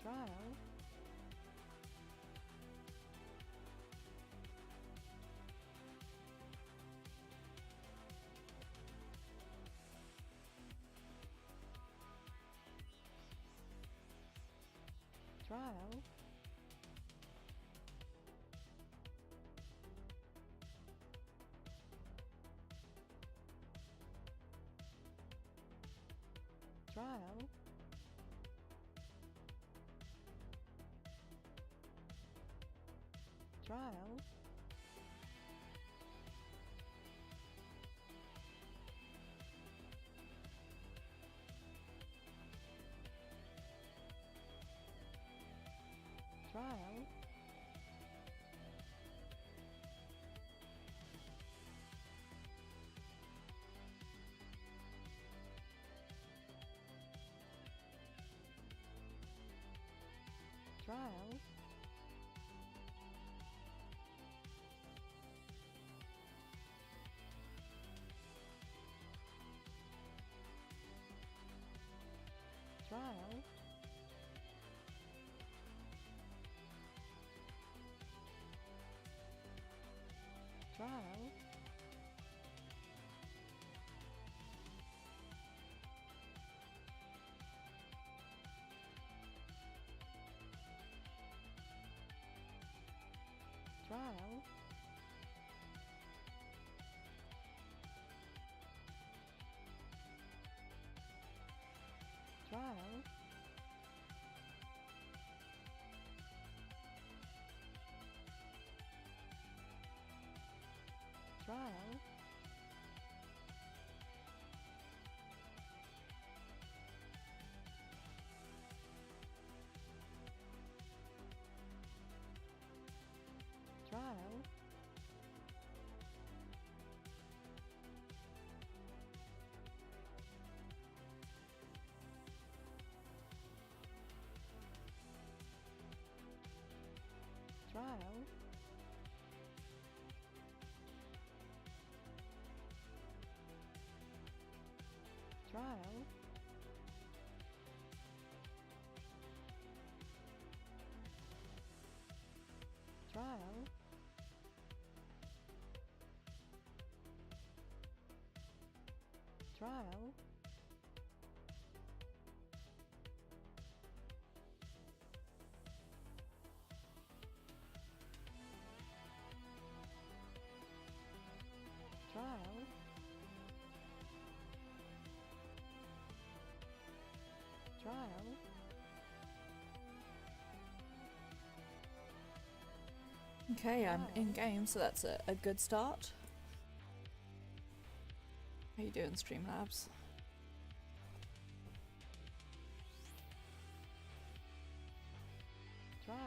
trial, trial, trial, trial, trial, trial, trial, trial, trial, trial, trial, trial, trial, trial, trial, trial, trial, trial, Okay, I'm in game, so that's a good start. How you doing, Streamlabs? trial,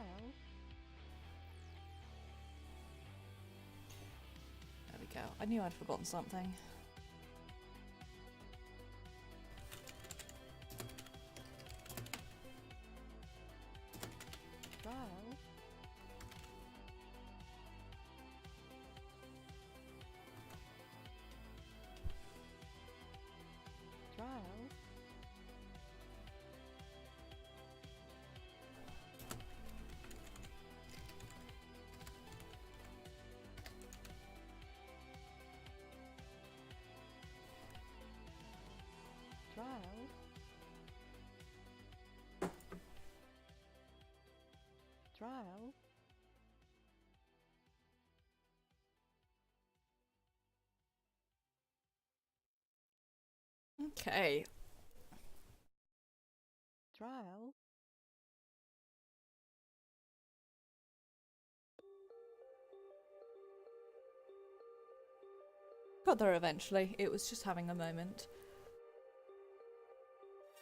There we go. I knew I'd forgotten something. trial, trial, trial, trial, Okay. trial, Got there eventually. It was just having a moment.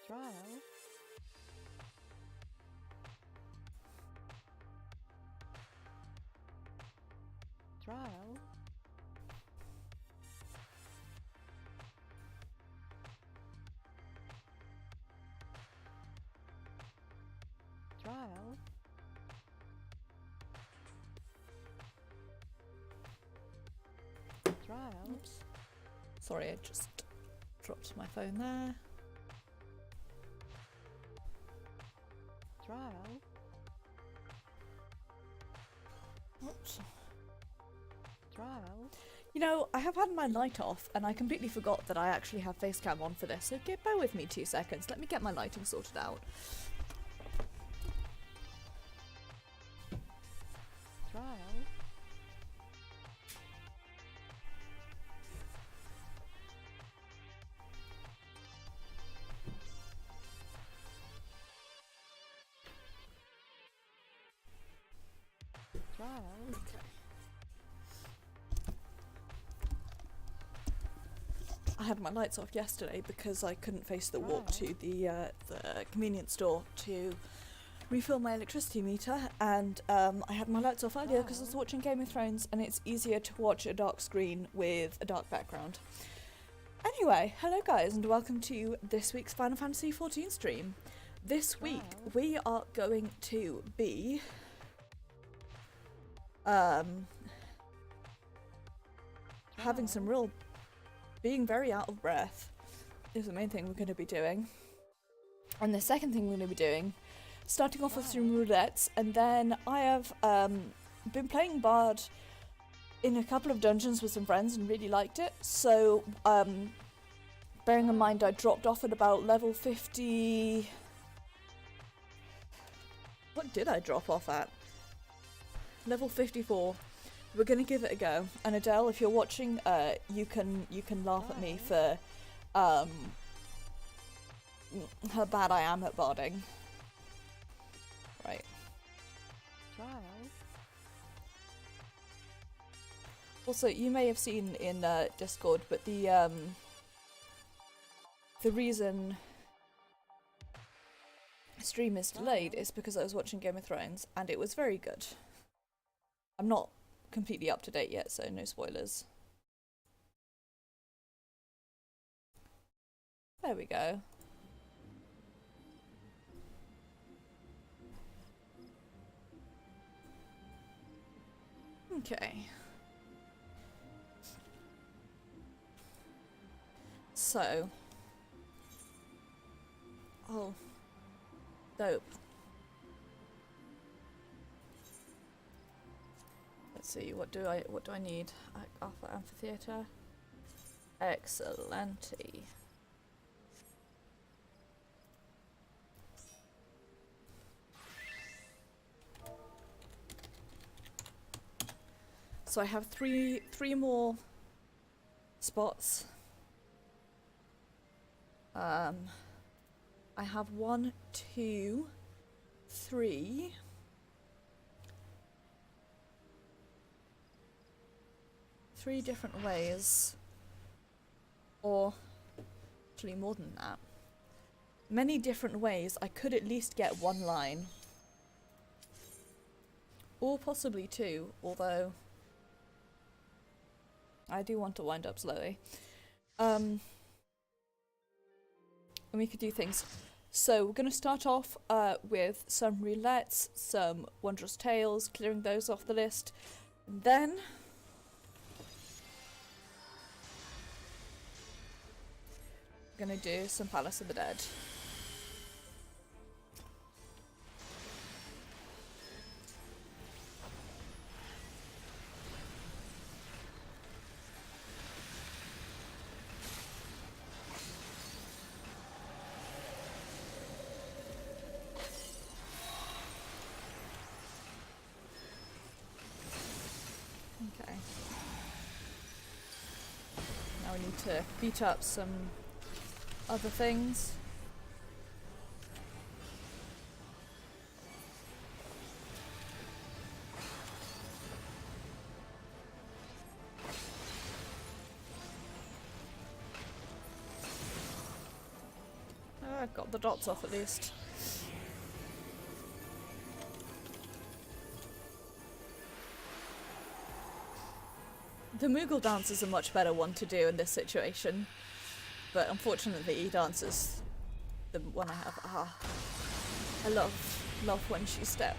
trial, trial, trial, trial, Oops. Sorry, I just dropped my phone there. trial, Oops. trial, You know, I have had my light off, and I completely forgot that I actually have facecam on for this, so bear with me 2 seconds. Let me get my lighting sorted out. trial, trial, I had my lights off yesterday because I couldn't face the walk to the convenience store to refill my electricity meter, and I had my lights off earlier because I was watching Game of Thrones, and it's easier to watch a dark screen with a dark background. Anyway, hello guys, and welcome to this week's Final Fantasy XIV stream. This week we are going to be having some real being very out of breath is the main thing we're going to be doing. And the second thing we're going to be doing, starting off with some roulettes, and then I have been playing Bard in a couple of dungeons with some friends and really liked it. So, bearing in mind I dropped off at about level 50... What did I drop off at? Level 54. We're gonna give it a go. And Adele, if you're watching, you can laugh at me for how bad I am at barding. Right. trial, Also, you may have seen in Discord, but the reason stream is delayed is because I was watching Game of Thrones, and it was very good. I'm not completely up to date yet, so no spoilers. There we go. Okay. So. Oh. Dope. Let's see, what do I need? Alpha Amphitheatre. Excellente. So I have three more spots. I have 1, 2, 3. Three different ways, or actually more than that. Many different ways I could at least get 1 line. Or possibly 2, although I do want to wind up slowly. And we could do things. So we're going to start off with some roulettes, some wondrous tales, clearing those off the list. And then we're going to do some Palace of the Dead. Okay. Now we need to beat up some other things. Oh, I got the dots off at least. The Moogle dance is a much better one to do in this situation, but unfortunately E-dance is the one I have. I love when she step.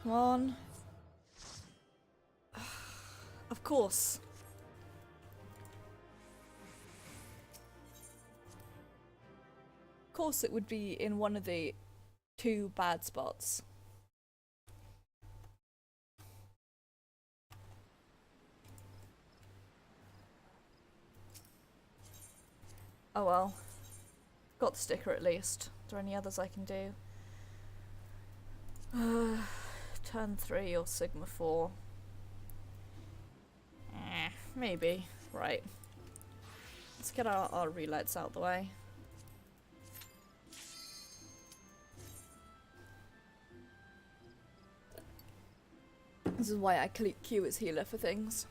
Come on. Of course. Of course it would be in one of the 2 bad spots. Oh well. Got the sticker at least. Are there any others I can do? Turn 3 or Sigma 4. Maybe. Right. Let's get our relights out of the way. This is why I queue as healer for things.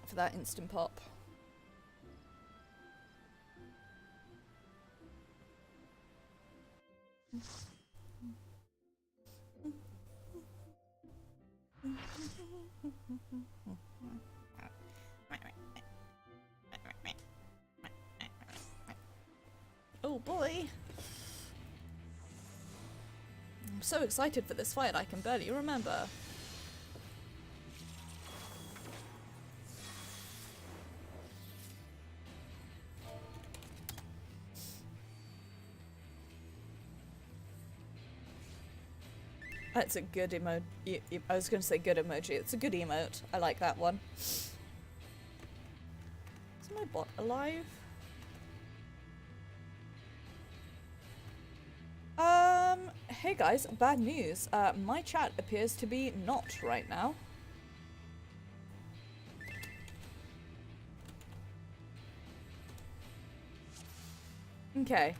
For that instant pop. Oh boy! I'm so excited for this fight I can barely remember. That's a good emote. I was going to say good emoji. It's a good emote. I like that one. Is my bot alive? Hey guys, bad news. My chat appears to be not right now. Okay.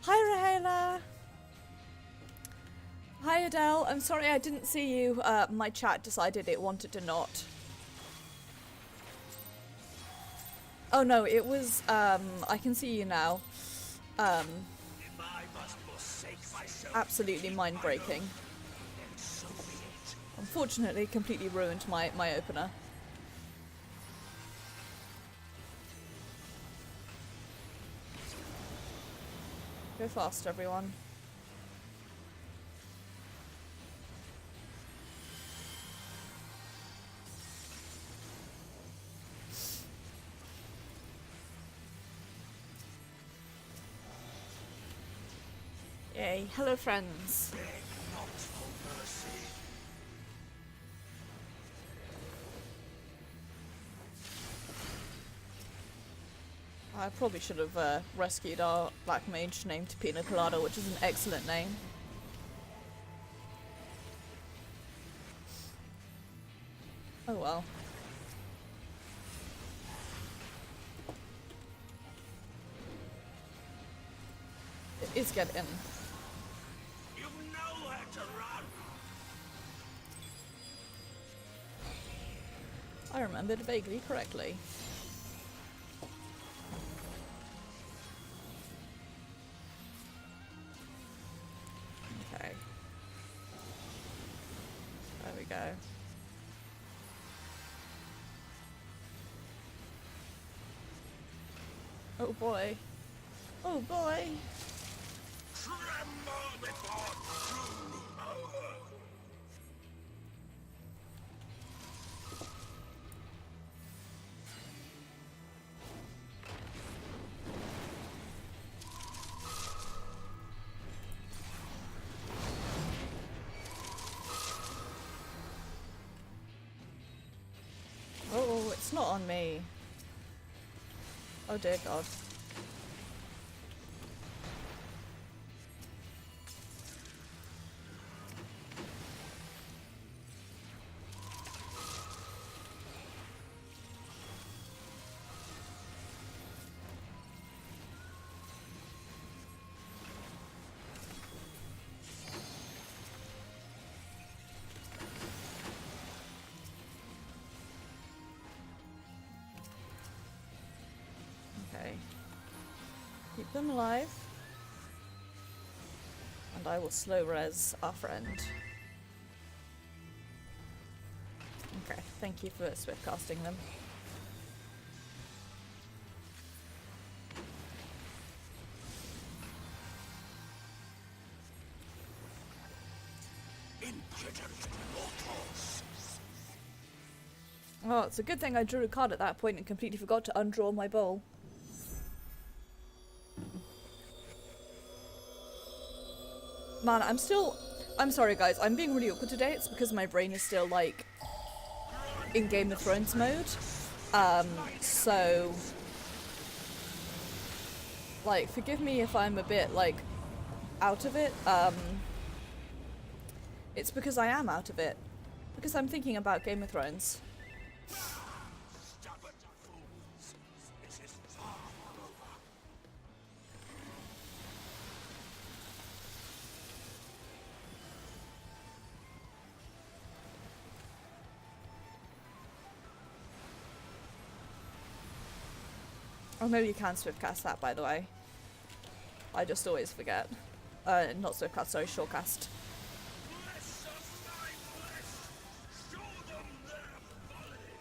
Hi Rahela! Hi Adele, I'm sorry I didn't see you. My chat decided it wanted to not. Oh no, it was, I can see you now. Absolutely mind-breaking. Unfortunately, completely ruined my opener. Go fast, everyone. Yay. Hello, friends. I probably should have rescued our black mage named Pina Colada, which is an excellent name. Oh well. It is getting. You know where to run. I remembered vaguely correctly. Okay. There we go. Oh boy. Oh boy. Tremble before true power. Oh, it's not on me. Oh dear God. Okay. Keep them alive. And I will slow res our friend. Okay, thank you for swift casting them. Oh, it's a good thing I drew a card at that point and completely forgot to undraw my bowl. Man, I'm sorry guys, I'm being really awkward today. It's because my brain is still like in Game of Thrones mode. So like forgive me if I'm a bit like out of it. It's because I am out of it. Because I'm thinking about Game of Thrones. Stubborn fools. This is far from over. Oh, maybe you can swiftcast that, by the way. I just always forget. Not swiftcast, sorry, shortcast. Bless us, my bless. Show them their folly.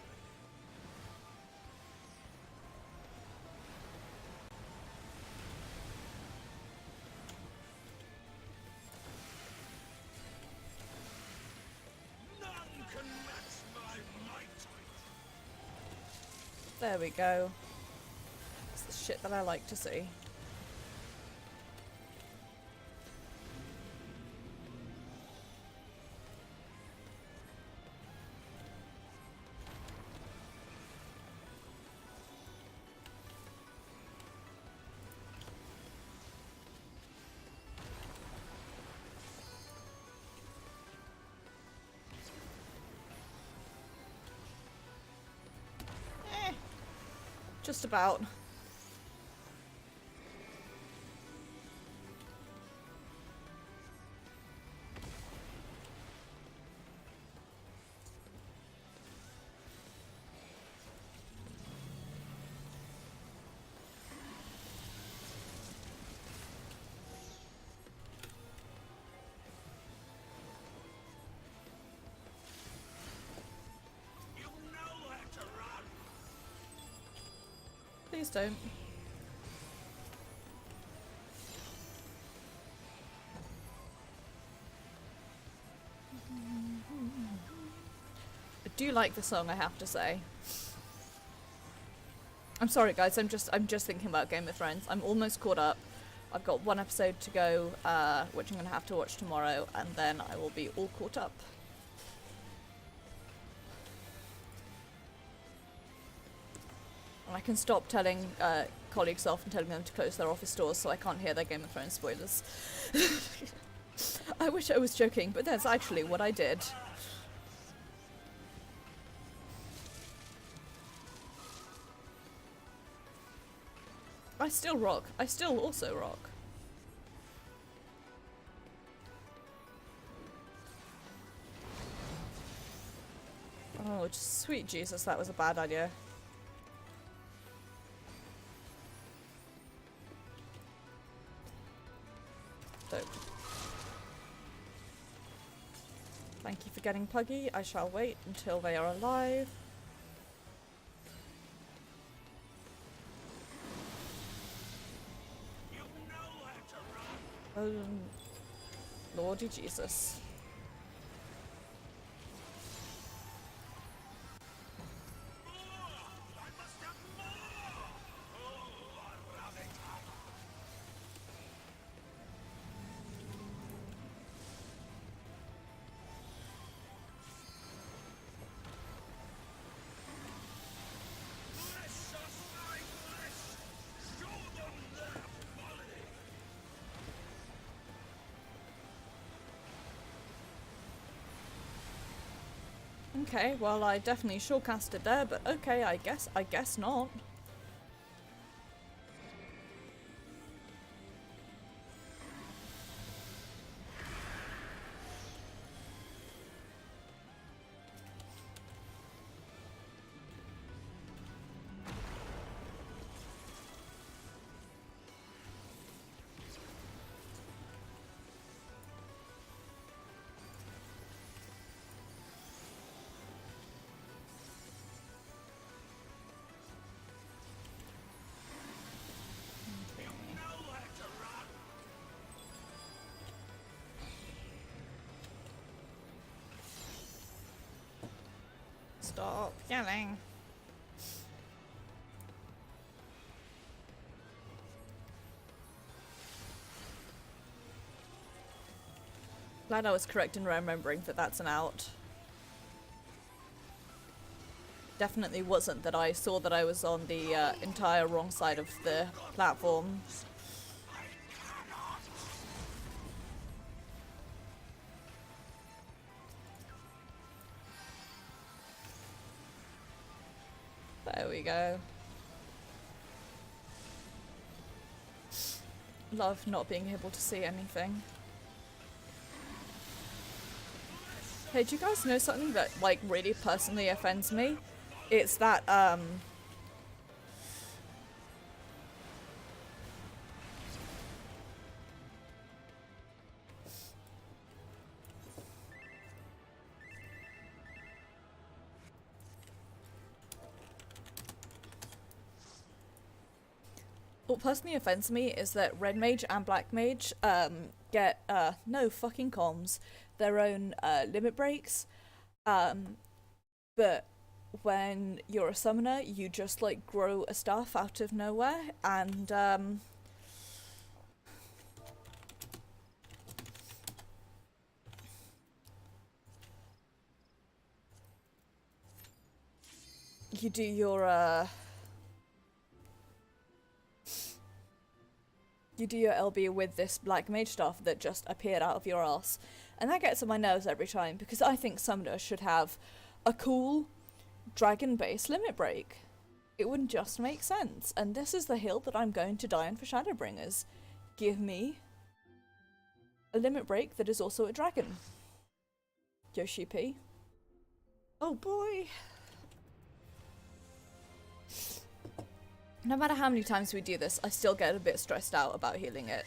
None can match my might. There we go. It's the shit that I like to see. Just about. You know where to run. Please don't. I do like the song, I have to say. I'm sorry guys, I'm just thinking about Game of Thrones. I'm almost caught up. I've got one episode to go, which I'm gonna have to watch tomorrow, and then I will be all caught up. And I can stop telling colleagues off and telling them to close their office doors so I can't hear their Game of Thrones spoilers. I wish I was joking, but that's actually what I did. I still rock. I still also rock. Oh, just sweet Jesus, that was a bad idea. Dope. Thank you for getting Puggy. I shall wait until they are alive. You know where to run. Lordy Jesus. I must have more. Oh, I'll have it. Bless us, my bless. Show them their folly. Okay, well I definitely shortcasted there, but okay, I guess not. Stop yelling. Glad I was correct in remembering that that's an out. Definitely wasn't that I saw that I was on the entire wrong side of the platform. There we go. Love not being able to see anything. Hey, do you guys know something that, like, really personally offends me? It's that, what personally offends me is that Red Mage and Black Mage, get, no fucking comms, their own, limit breaks, but when you're a summoner, you just, like, grow a staff out of nowhere, and, you do your LB with this Black Mage staff that just appeared out of your ass. And that gets on my nerves every time, because I think summoners should have a cool dragon-based limit break. It wouldn't just make sense. And this is the hill that I'm going to die on for Shadowbringers. Give me a limit break that is also a dragon. Yoshi P. Oh boy. No matter how many times we do this, I still get a bit stressed out about healing it.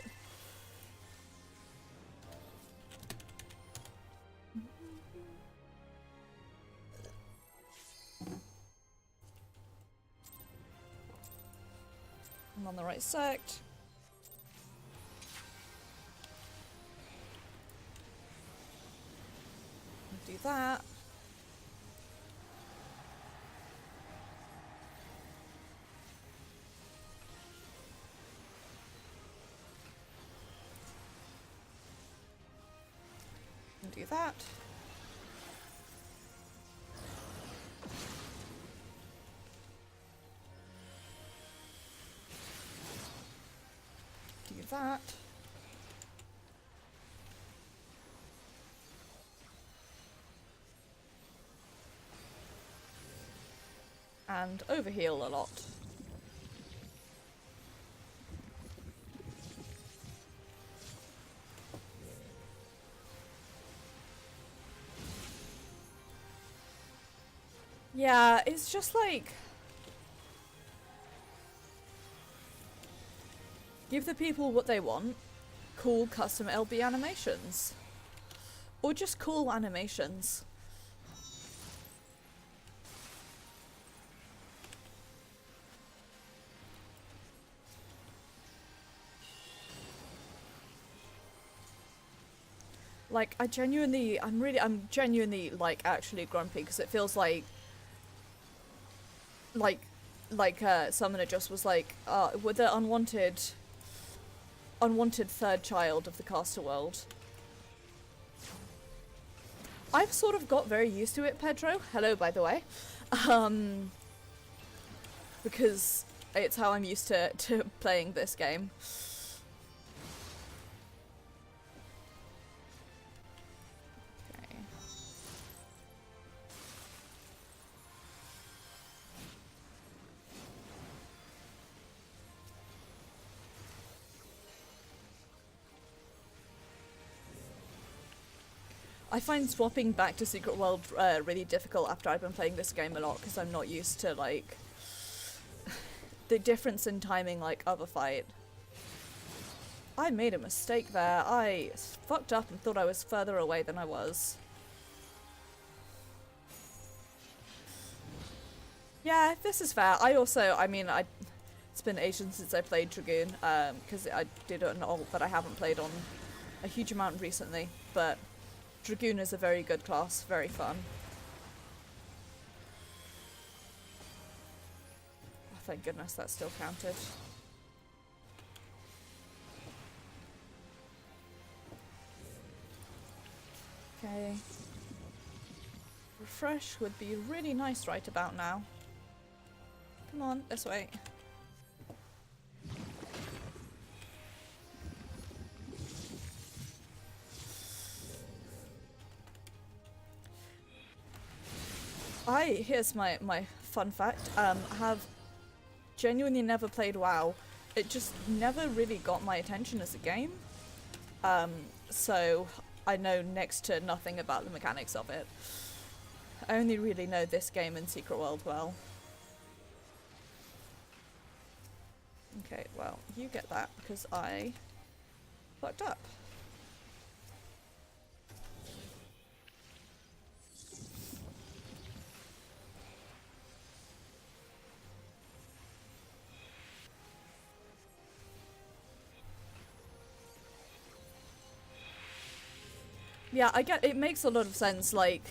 I'm on the right sect. Do that. And do that. Do that. And overheal a lot. Yeah, it's just like, give the people what they want. Cool custom LB animations. Or just cool animations. Like, I'm genuinely, like, actually grumpy, because it feels like Summoner just was like, with the unwanted third child of the caster world. I've sort of got very used to it, Pedro. Hello, by the way. Because it's how I'm used to playing this game. Okay. I find swapping back to Secret World really difficult after I've been playing this game a lot, because I'm not used to, like, the difference in timing, like, of a fight. I made a mistake there. I fucked up and thought I was further away than I was. Yeah, this is fair. I mean, it's been ages since I played Dragoon, because I did an alt that I haven't played on a huge amount recently, but Dragoon is a very good class, very fun. thank goodness that still counted. Okay. Refresh would be really nice right about now. Come on, this way. Here's my fun fact. I have genuinely never played WoW. It just never really got my attention as a game. So I know next to nothing about the mechanics of it. I only really know this game and Secret World well. Okay, well, you get that because I fucked up. Yeah, I get it makes a lot of sense, like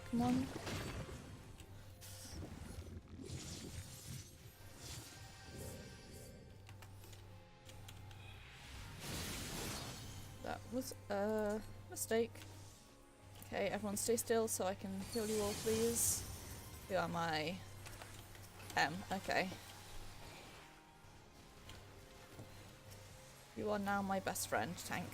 come on. That was a mistake. Okay, everyone stay still so I can heal you all, please. Who am I? Okay. You are now my best friend, tank.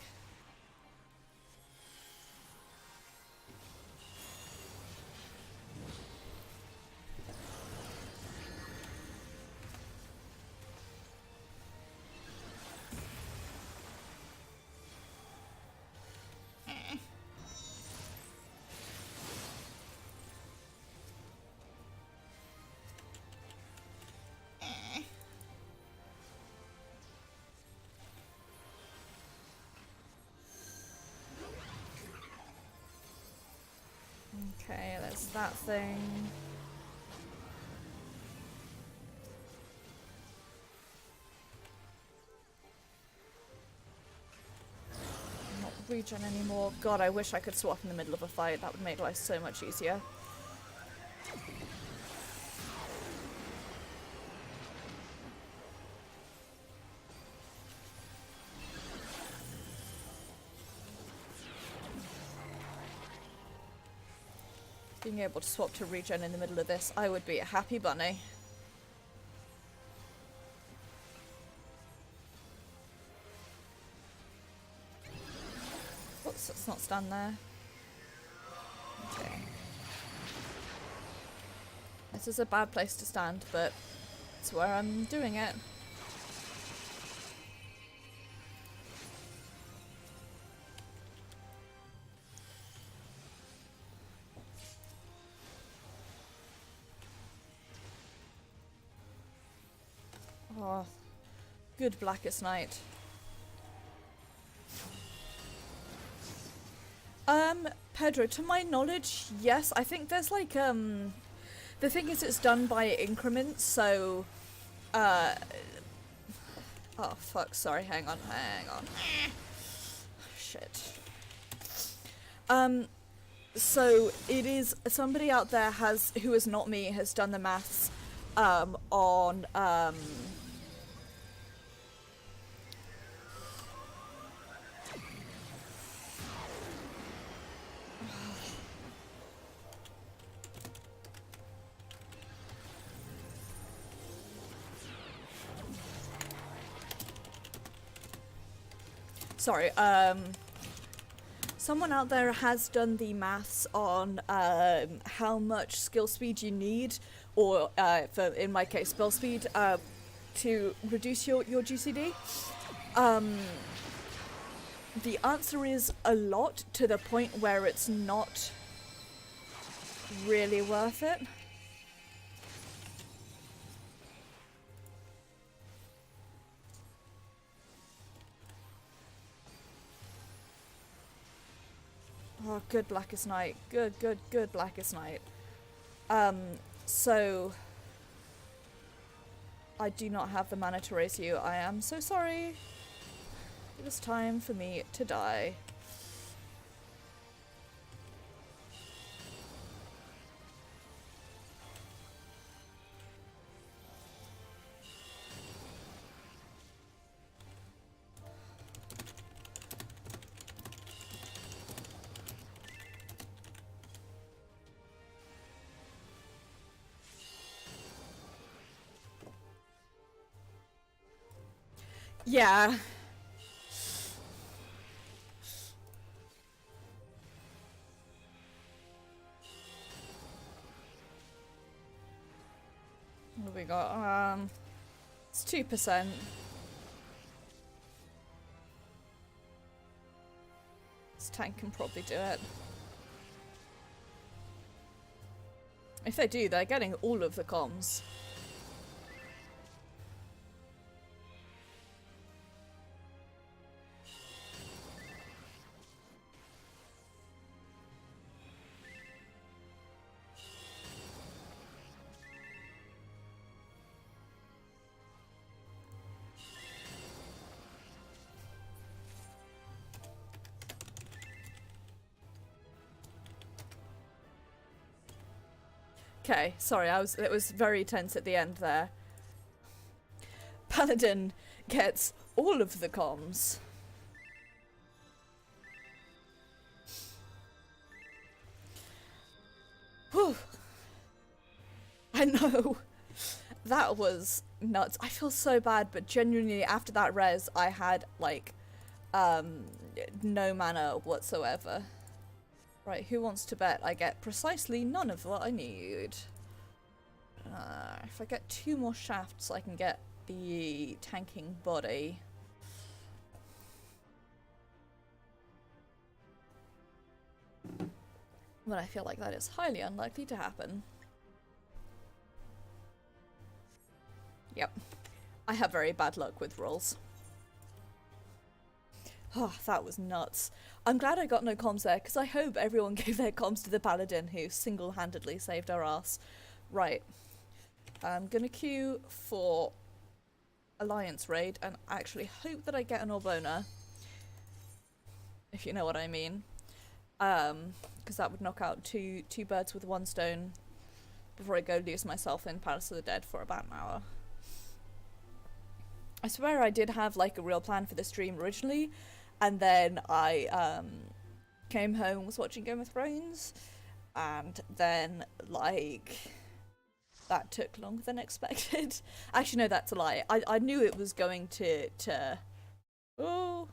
Okay, there's that thing. Not regen anymore. God, I wish I could swap in the middle of a fight. That would make life so much easier. Being able to swap to regen in the middle of this, I would be a happy bunny. Oops, let's not stand there. Okay. This is a bad place to stand, but it's where I'm doing it. Oh, good Blackest Night. Pedro, to my knowledge, yes. I think there's like, the thing is it's done by increments, so, oh fuck, sorry, hang on. Shit. So it is, somebody out there who is not me, has done the maths, on, sorry, someone out there has done the maths on how much skill speed you need, or for, in my case, spell speed, to reduce your GCD. The answer is a lot, to the point where it's not really worth it. Oh, good Blackest Night. Good Blackest Night. So I do not have the mana to raise you. I am so sorry. It is time for me to die. Yeah. What have we got? It's 2%. This tank can probably do it. If they do, they're getting all of the comms. Okay, sorry, it was very tense at the end there. Paladin gets all of the comms. Whew. I know. That was nuts. I feel so bad, but genuinely after that res, I had like no mana whatsoever. Right, who wants to bet I get precisely none of what I need? If I get 2 more shafts, I can get the tanking body. But I feel like that is highly unlikely to happen. Yep. I have very bad luck with rolls. Oh, that was nuts. I'm glad I got no comms there, because I hope everyone gave their comms to the paladin who single-handedly saved our ass. Right. I'm gonna queue for Alliance Raid and actually hope that I get an Orbona. If you know what I mean. Because that would knock out two birds with one stone before I go lose myself in Palace of the Dead for about an hour. I swear I did have like a real plan for the stream originally, and then I came home, was watching Game of Thrones, and then like that took longer than expected. Actually no, that's a lie. I knew it was going to oh,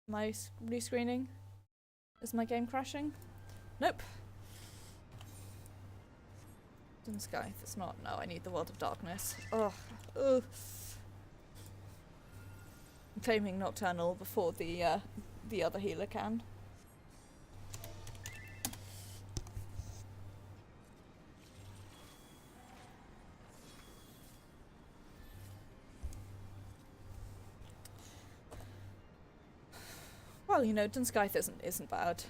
my blue screening. Is my game crashing? Nope. Dun Scaith, it's not. No, I need the World of Darkness. Oh, ugh. I'm claiming Nocturnal before the other healer can. Well, you know, Dun Scaith isn't bad.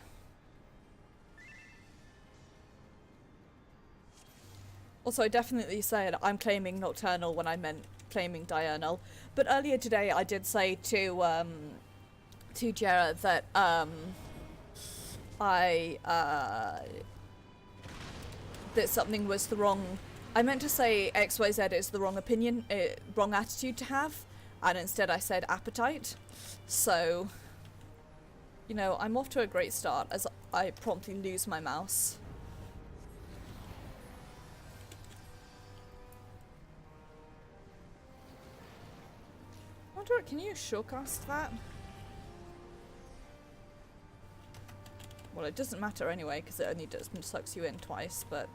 Also, I definitely said I'm claiming Nocturnal when I meant claiming Diurnal. But earlier today, I did say to Jera that that something was the wrong. I meant to say XYZ is the wrong opinion, wrong attitude to have, and instead I said appetite. So, you know, I'm off to a great start as I promptly lose my mouse. Can you shortcast that? Well, it doesn't matter anyway, because it only sucks you in twice, but...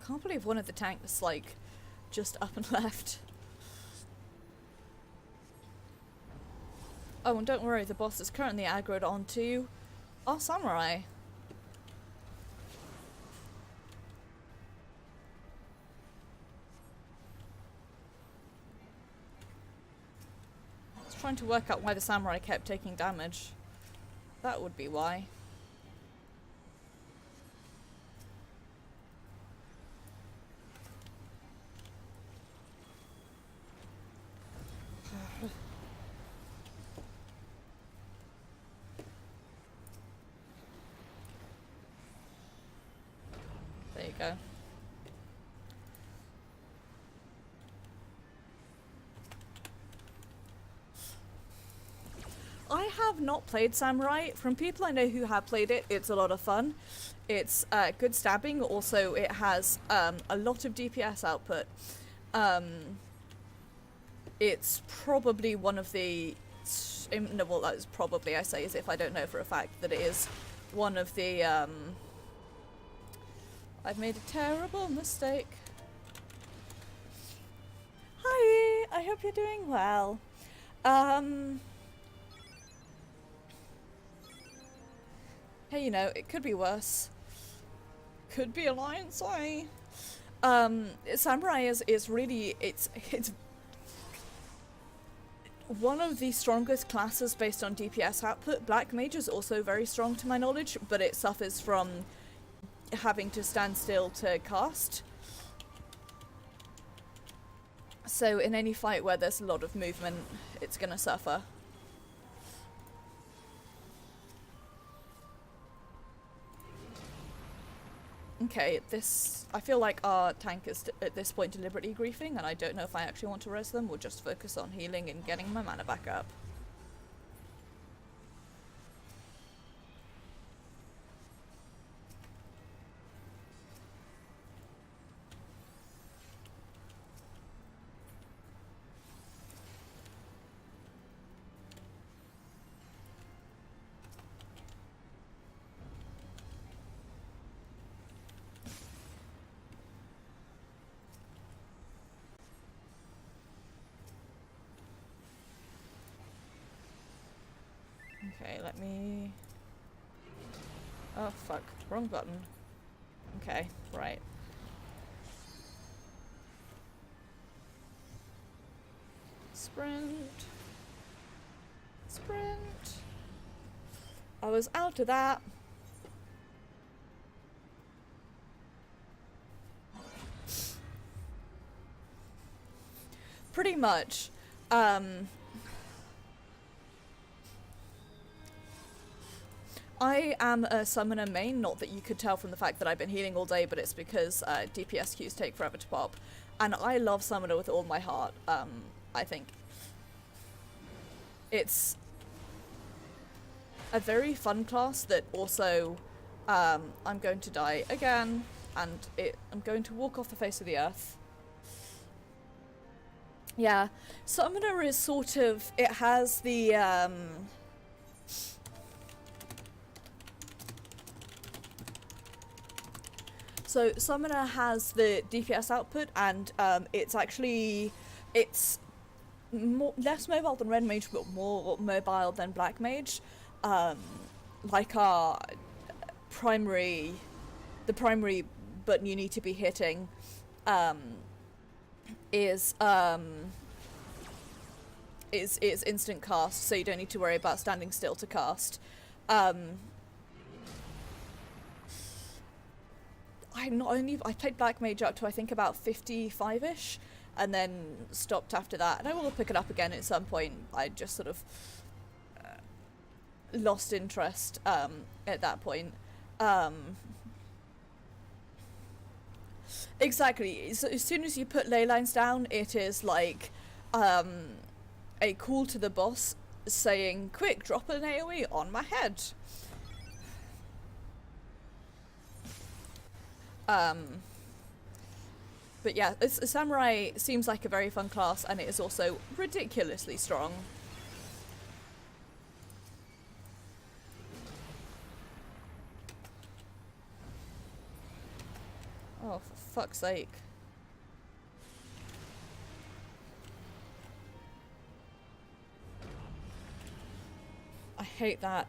Can't believe one of the tanks, like, just up and left. Oh, and don't worry, the boss is currently aggroed onto our samurai. I was trying to work out why the samurai kept taking damage. That would be why. There you go. have not played Samurai. From people I know who have played it, it's a lot of fun. It's good stabbing. Also, it has a lot of DPS output. It's probably one of the... No, well, that is probably, I say, as if I don't know for a fact, that it is one of the... I've made a terrible mistake. Hi, I hope you're doing well. Hey, you know, it could be worse. Could be Alliance I. Samurai is really, it's one of the strongest classes based on DPS output. Black Mage is also very strong to my knowledge, but it suffers from having to stand still to cast. So in any fight where there's a lot of movement, it's gonna suffer. Okay, I feel like our tank is at this point deliberately griefing, and I don't know if I actually want to res them or just focus on healing and getting my mana back up. Okay, let me... Oh, fuck. Wrong button. Okay, right. Sprint. Sprint. I was out of that. Pretty much. I am a summoner main, not that you could tell from the fact that I've been healing all day, but it's because DPS queues take forever to pop. And I love summoner with all my heart, I think. It's a very fun class that also, I'm going to die again, and I'm going to walk off the face of the earth. Yeah, summoner is sort of, it has the, so Summoner has the DPS output, and it's less mobile than Red Mage, but more mobile than Black Mage. Like our primary button you need to be hitting is instant cast, so you don't need to worry about standing still to cast. I played Black Mage up to I think about 55-ish, and then stopped after that. And I will pick it up again at some point. I just sort of lost interest at that point. Exactly. So as soon as you put ley lines down, it is like a call to the boss saying, "Quick, drop an AoE on my head." But yeah, Samurai seems like a very fun class, and it is also ridiculously strong. Oh, for fuck's sake. I hate that.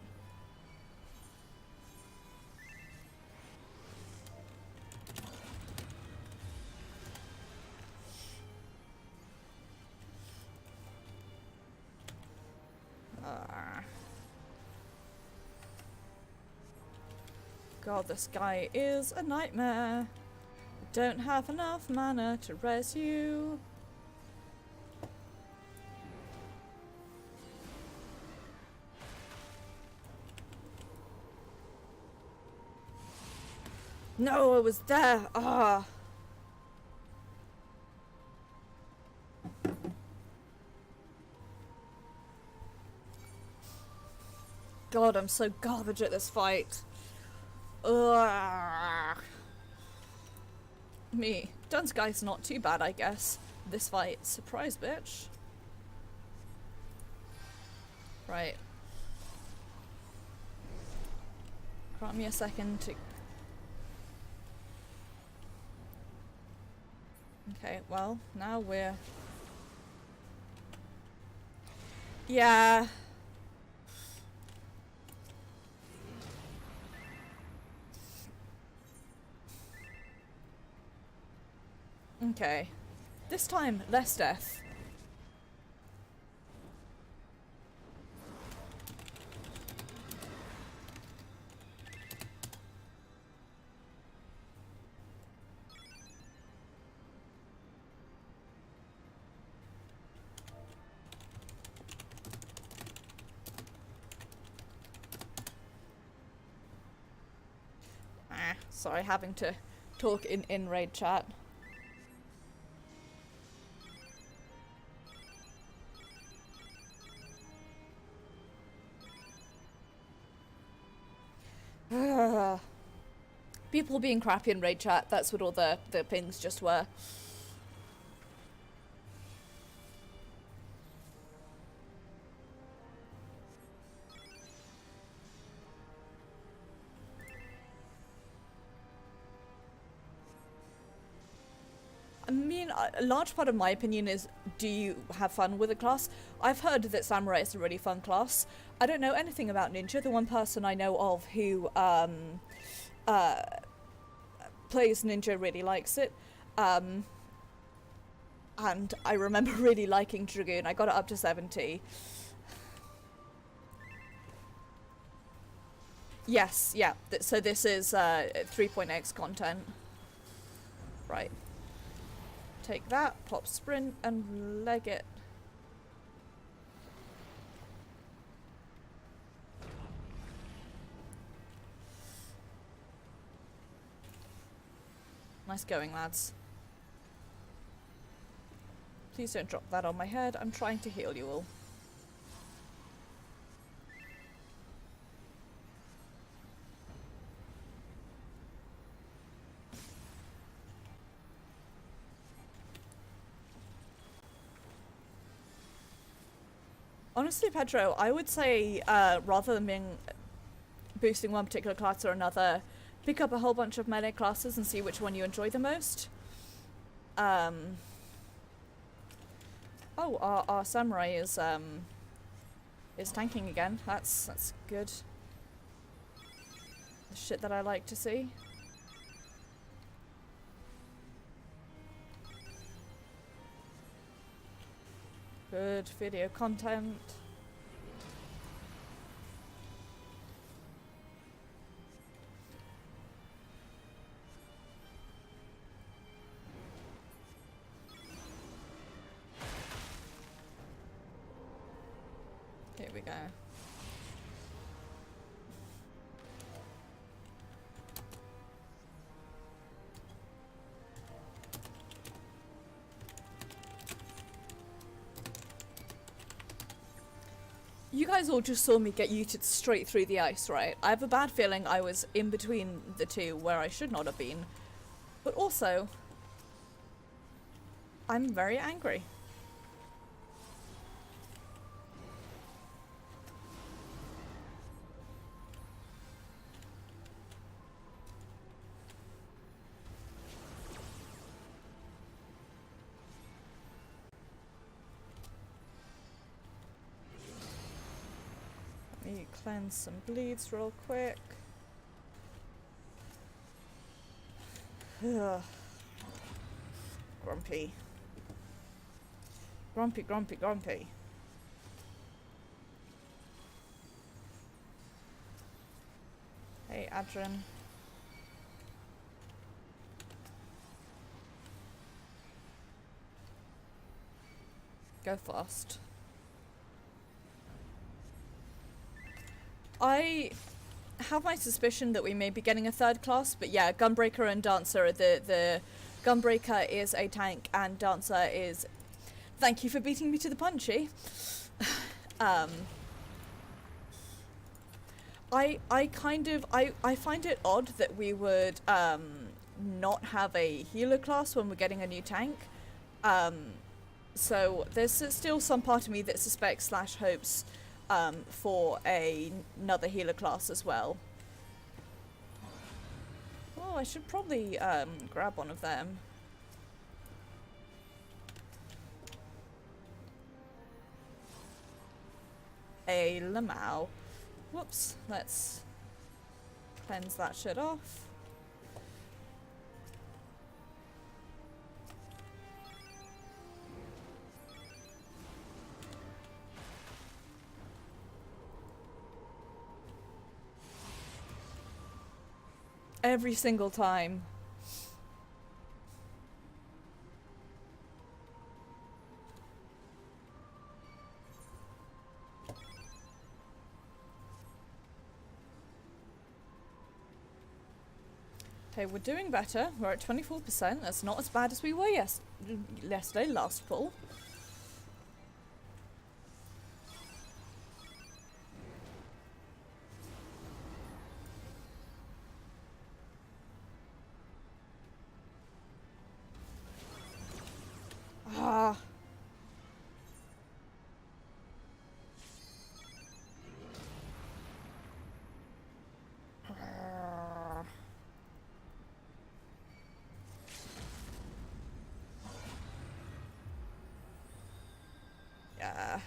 God, this guy is a nightmare. I don't have enough mana to res you. No, I was there. Ah. God, I'm so garbage at this fight. Ugh. Me. Dun Scaith's not too bad, I guess. This fight. Surprise, bitch. Right. Grant me a second to... Okay, well, now we're... Yeah. Okay. This time, less death. Sorry, having to talk in raid chat. People being crappy in raid chat, that's what all the pings just were. I mean, a large part of my opinion is, do you have fun with a class? I've heard that Samurai is a really fun class. I don't know anything about Ninja. The one person I know of who plays Ninja really likes it. And I remember really liking Dragoon. I got it up to 70. Yes, yeah. So this is 3.x content. Right. Take that, pop sprint, and leg it. Nice going, lads. Please don't drop that on my head. I'm trying to heal you all. Honestly, Pedro, I would say rather than boosting one particular class or another, pick up a whole bunch of melee classes and see which one you enjoy the most. Oh, our samurai is tanking again. That's good. The shit that I like to see. Good video content. Here we go. You guys all just saw me get yeeted straight through the ice, right? I have a bad feeling I was in between the two where I should not have been. But also, I'm very angry. Let me cleanse some bleeds real quick. Ugh. Grumpy. Grumpy, grumpy, grumpy. Hey, Adrian. Go fast. I have my suspicion that we may be getting a third class, but yeah, Gunbreaker and Dancer. The Gunbreaker is a tank and Dancer is... Thank you for beating me to the punch, I kind of I find it odd that we would not have a healer class when we're getting a new tank. So there's still some part of me that suspects / hopes for another healer class as well. Oh, I should probably grab one of them. A Lamau. Whoops, let's cleanse that shit off. Every single time. Okay, we're doing better. We're at 24%. That's not as bad as we were yesterday, last pull. Ah. Yeah.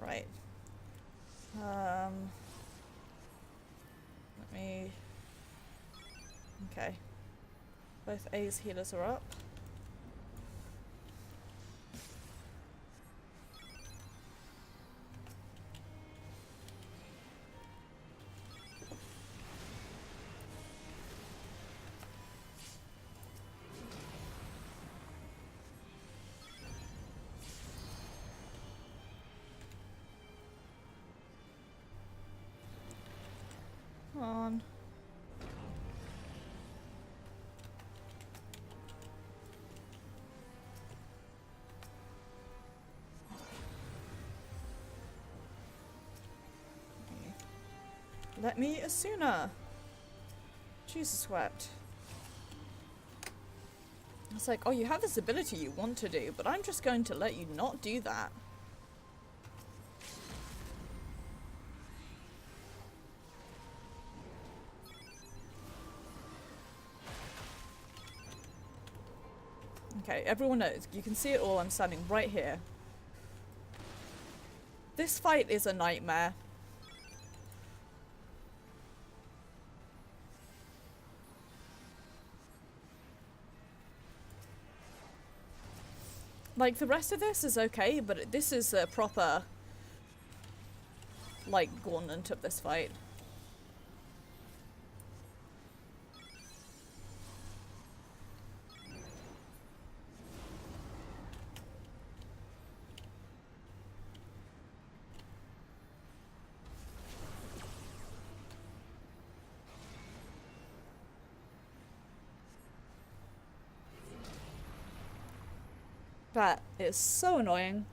Right. Let me... Okay. Both A's healers are up. Come on. Let me Asuna. Jesus wept. It's like, oh, you have this ability you want to do, but I'm just going to let you not do that. Okay, everyone knows. You can see it all. I'm standing right here. This fight is a nightmare. Like, the rest of this is okay, but this is a proper, like, gauntlet of this fight. That is so annoying.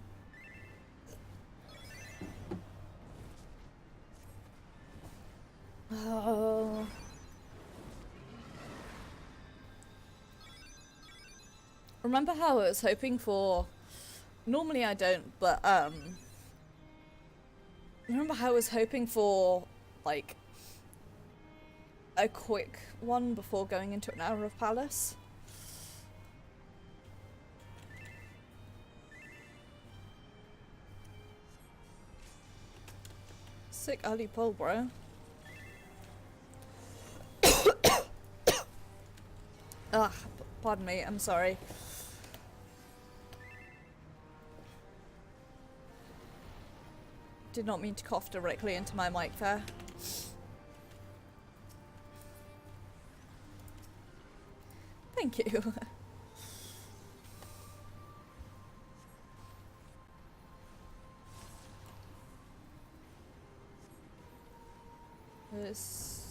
Oh. Remember how I was hoping for... Normally I don't, but, remember how I was hoping for, like, a quick one before going into an Hour of Palace? Sick early pull, bro. Ugh, pardon me, I'm sorry. Did not mean to cough directly into my mic there. Thank you. This...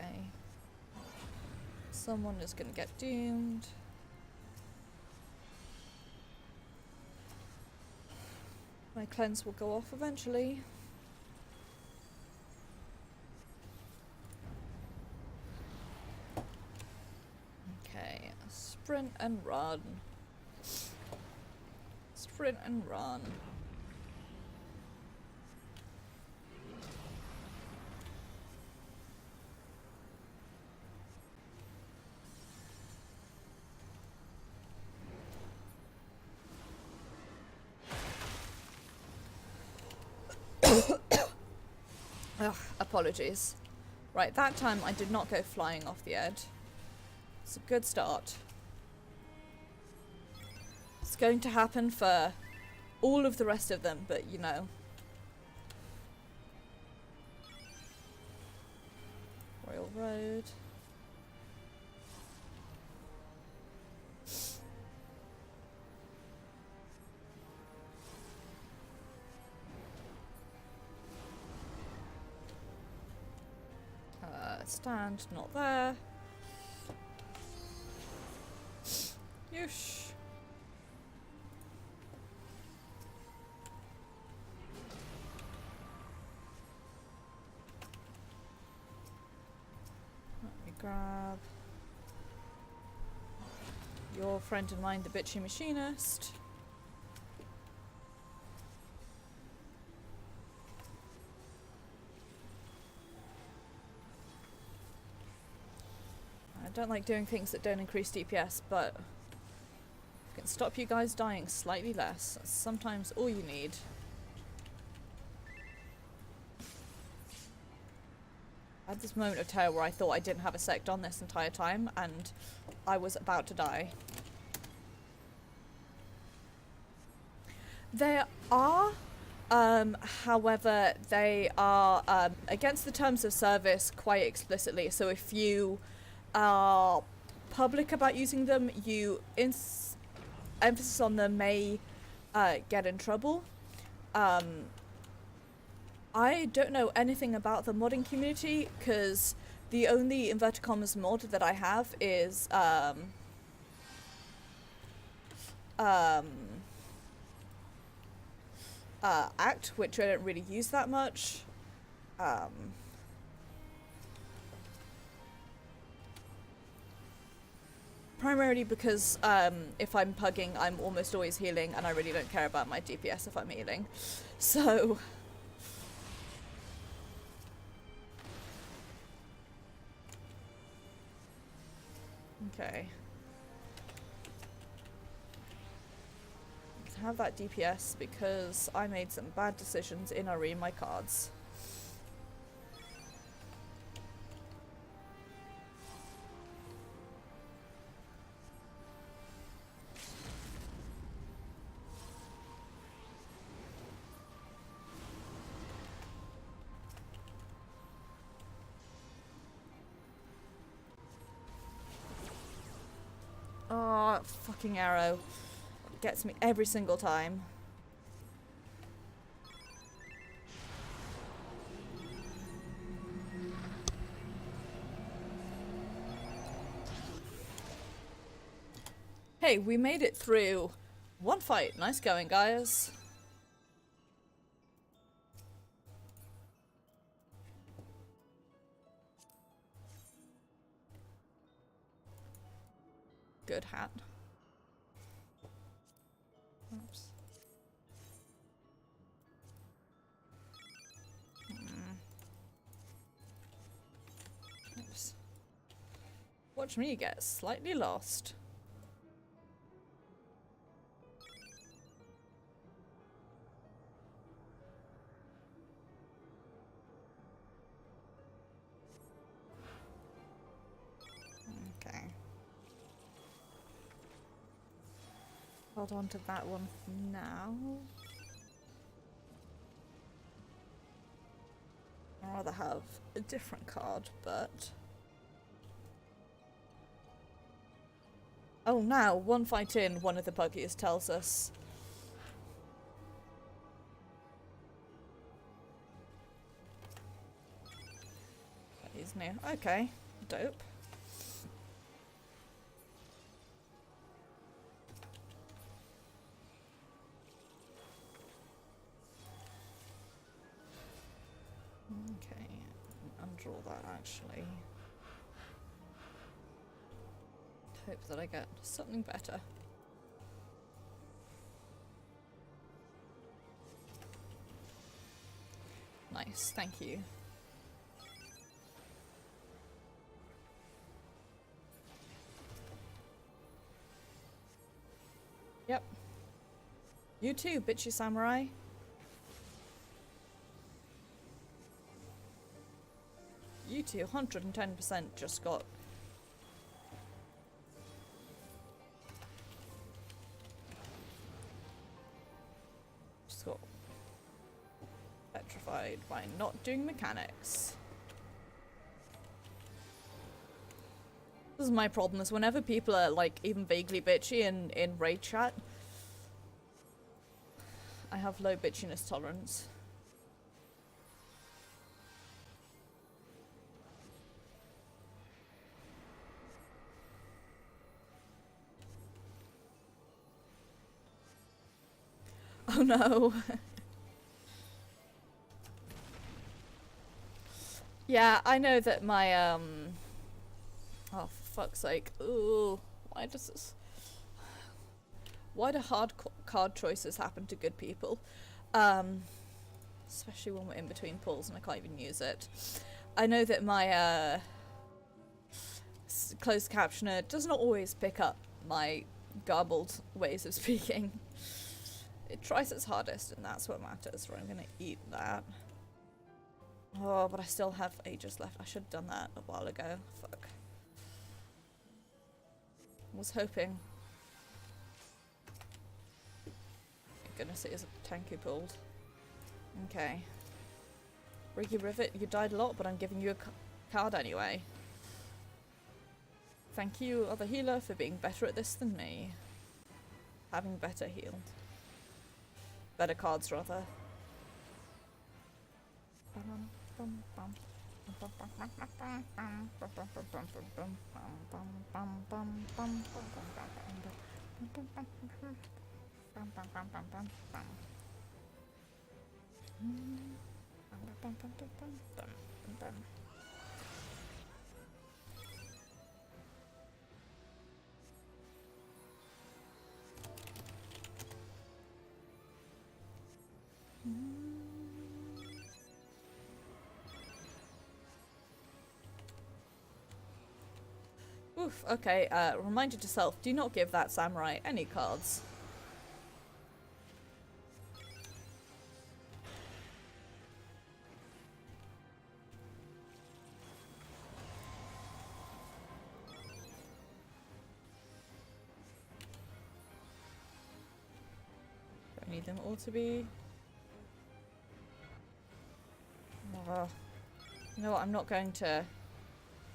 Okay. Someone is gonna get doomed. My cleanse will go off eventually. Okay, sprint and run. Sprint and run. Ugh, apologies. Right, that time I did not go flying off the edge. It's a good start. It's going to happen for all of the rest of them, but you know. Royal Road. Stand, not there. Yush. Let me grab your friend and mine, the bitchy machinist. I don't like doing things that don't increase DPS, but it can stop you guys dying slightly less. That's sometimes all you need. I had this moment of terror where I thought I didn't have a sect on this entire time, and I was about to die. There are, however, they are against the terms of service quite explicitly. So if you are public about using them, emphasis on them may get in trouble. I don't know anything about the modding community because the only inverted commas mod that I have is Act, which I don't really use that much. Primarily because if I'm pugging, I'm almost always healing, and I really don't care about my DPS if I'm healing. So okay. Let's have that DPS because I made some bad decisions in reading my cards. Oh, fucking arrow. Gets me every single time. Hey, we made it through one fight. Nice going, guys. Good hat. Oops. Oops. Watch me get slightly lost. Okay. Hold on to that one for now. I'd rather have a different card, but... Oh, now, one fight in, one of the buggies tells us. His new. Okay, dope. Okay, undraw that actually. Hope that I get something better. Nice, thank you. Yep. You too, bitchy samurai. You too, 110% just got... Just got petrified by not doing mechanics. This is my problem, is whenever people are like even vaguely bitchy in raid chat, I have low bitchiness tolerance. Oh no. Yeah, I know that my oh for fuck's sake. Ooh, why does this... Why do hard card choices happen to good people? Especially when we're in between pulls and I can't even use it. I know that my closed captioner does not always pick up my garbled ways of speaking. It tries its hardest, and that's what matters. Right, I'm gonna eat that. Oh, but I still have ages left. I should have done that a while ago. Fuck. Was hoping. Thank goodness it is a tank you pulled. Okay. Ricky Rivet, you died a lot, but I'm giving you a card anyway. Thank you, other healer, for being better at this than me. Having better healed. Better cards, rather. Oof, okay, reminder to self, do not give that samurai any cards. Don't need them all to be... You know what, I'm not going to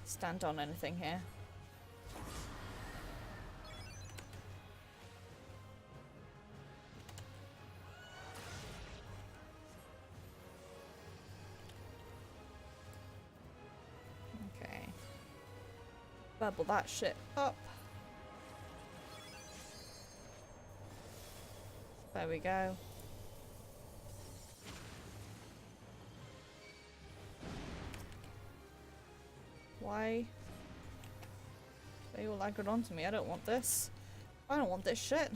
stand on anything here. Okay. Bubble that shit up. There we go. Why? They all aggroed onto me. I don't want this. I don't want this shit.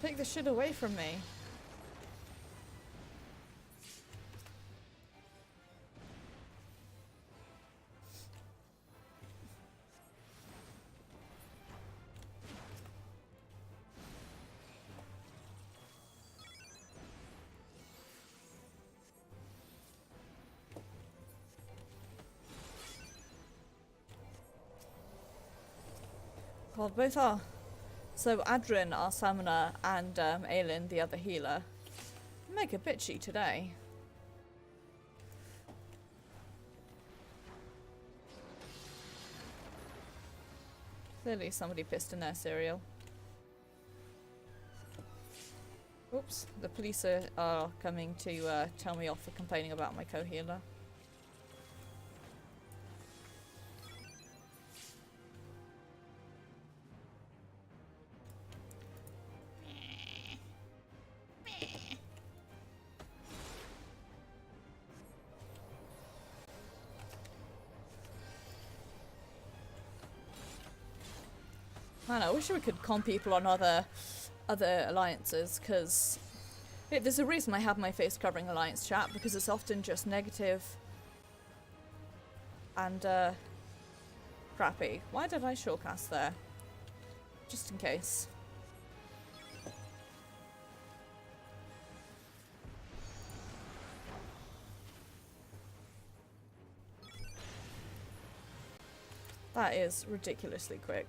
Take this shit away from me. God, both are. So Adrin, our summoner, and Aelin, the other healer, mega bitchy today. Clearly somebody pissed in their cereal. Oops, the police are coming to tell me off for complaining about my co-healer. I don't know, I wish we could con people on other alliances, because there's a reason I have my face covering alliance chat, because it's often just negative and crappy. Why did I shortcast there? Just in case. That is ridiculously quick.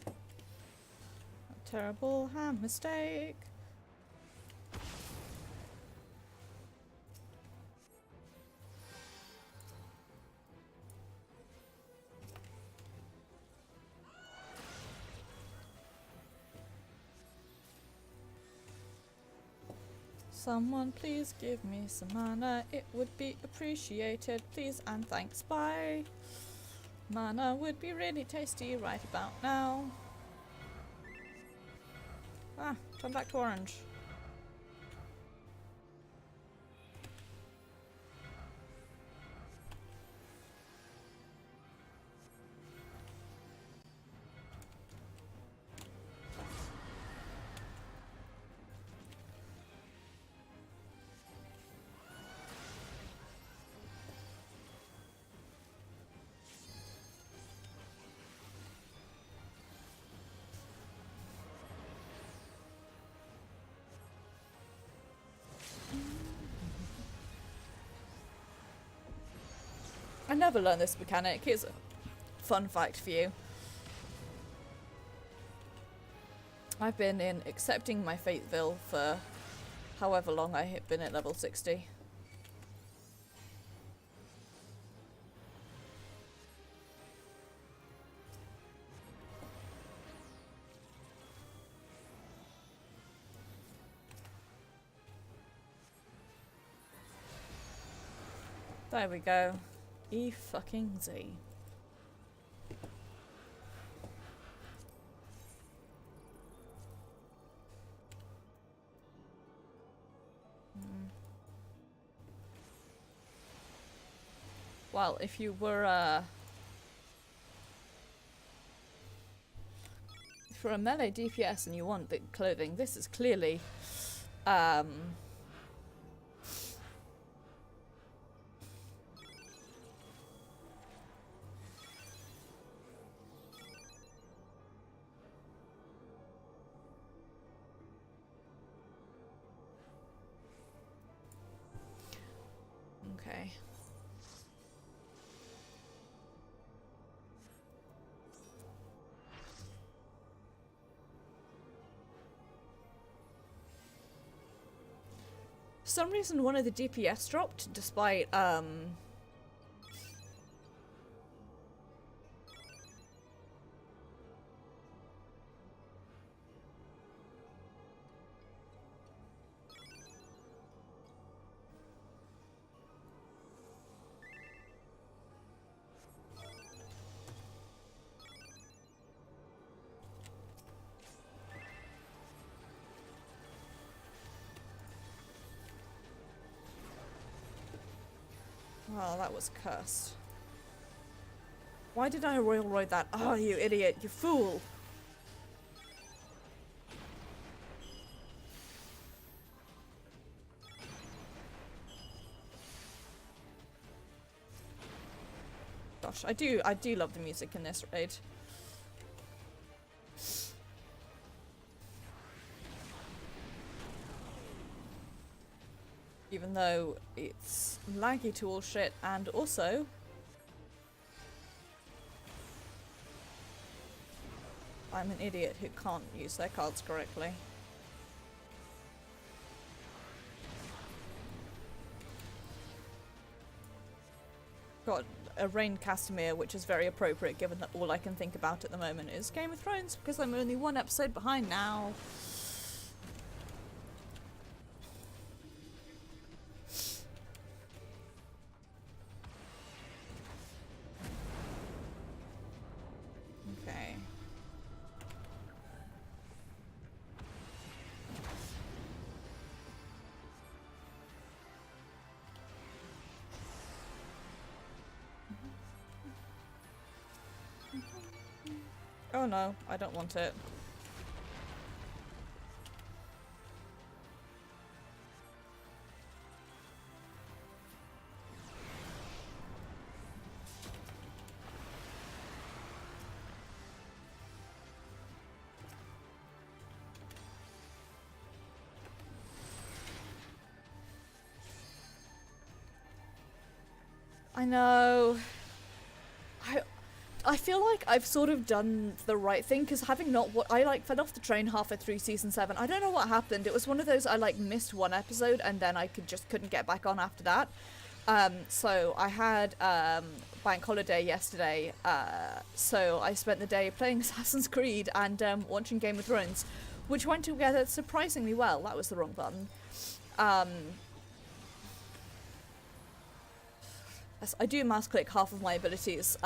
A terrible hand mistake. Someone please give me some mana, it would be appreciated, please and thanks, bye. Mana would be really tasty right about now. Ah, turn back to orange. I never learned this mechanic. Here's a fun fact for you. I've been in accepting my Fateville for however long I have been at level 60. There we go. FFXIV. Well, if you were a melee DPS and you want the clothing, this is clearly okay. For some reason one of the DPS dropped despite well, that was cursed. Why did I royal roid that? Oh, you idiot, you fool! Gosh, I do love the music in this raid. Even though it's laggy to all shit, and also I'm an idiot who can't use their cards correctly. Got a Rain Castamere, which is very appropriate given that all I can think about at the moment is Game of Thrones, because I'm only one episode behind now. no, I don't want it. I know. I feel like I've sort of done the right thing, because having not what I like fell off the train halfway through season 7. I don't know what happened. It was one of those I like missed one episode and then I couldn't get back on after that. So I had bank holiday yesterday, so I spent the day playing Assassin's Creed and watching Game of Thrones, which went together surprisingly well. That was the wrong button. Yes, I do mouse click half of my abilities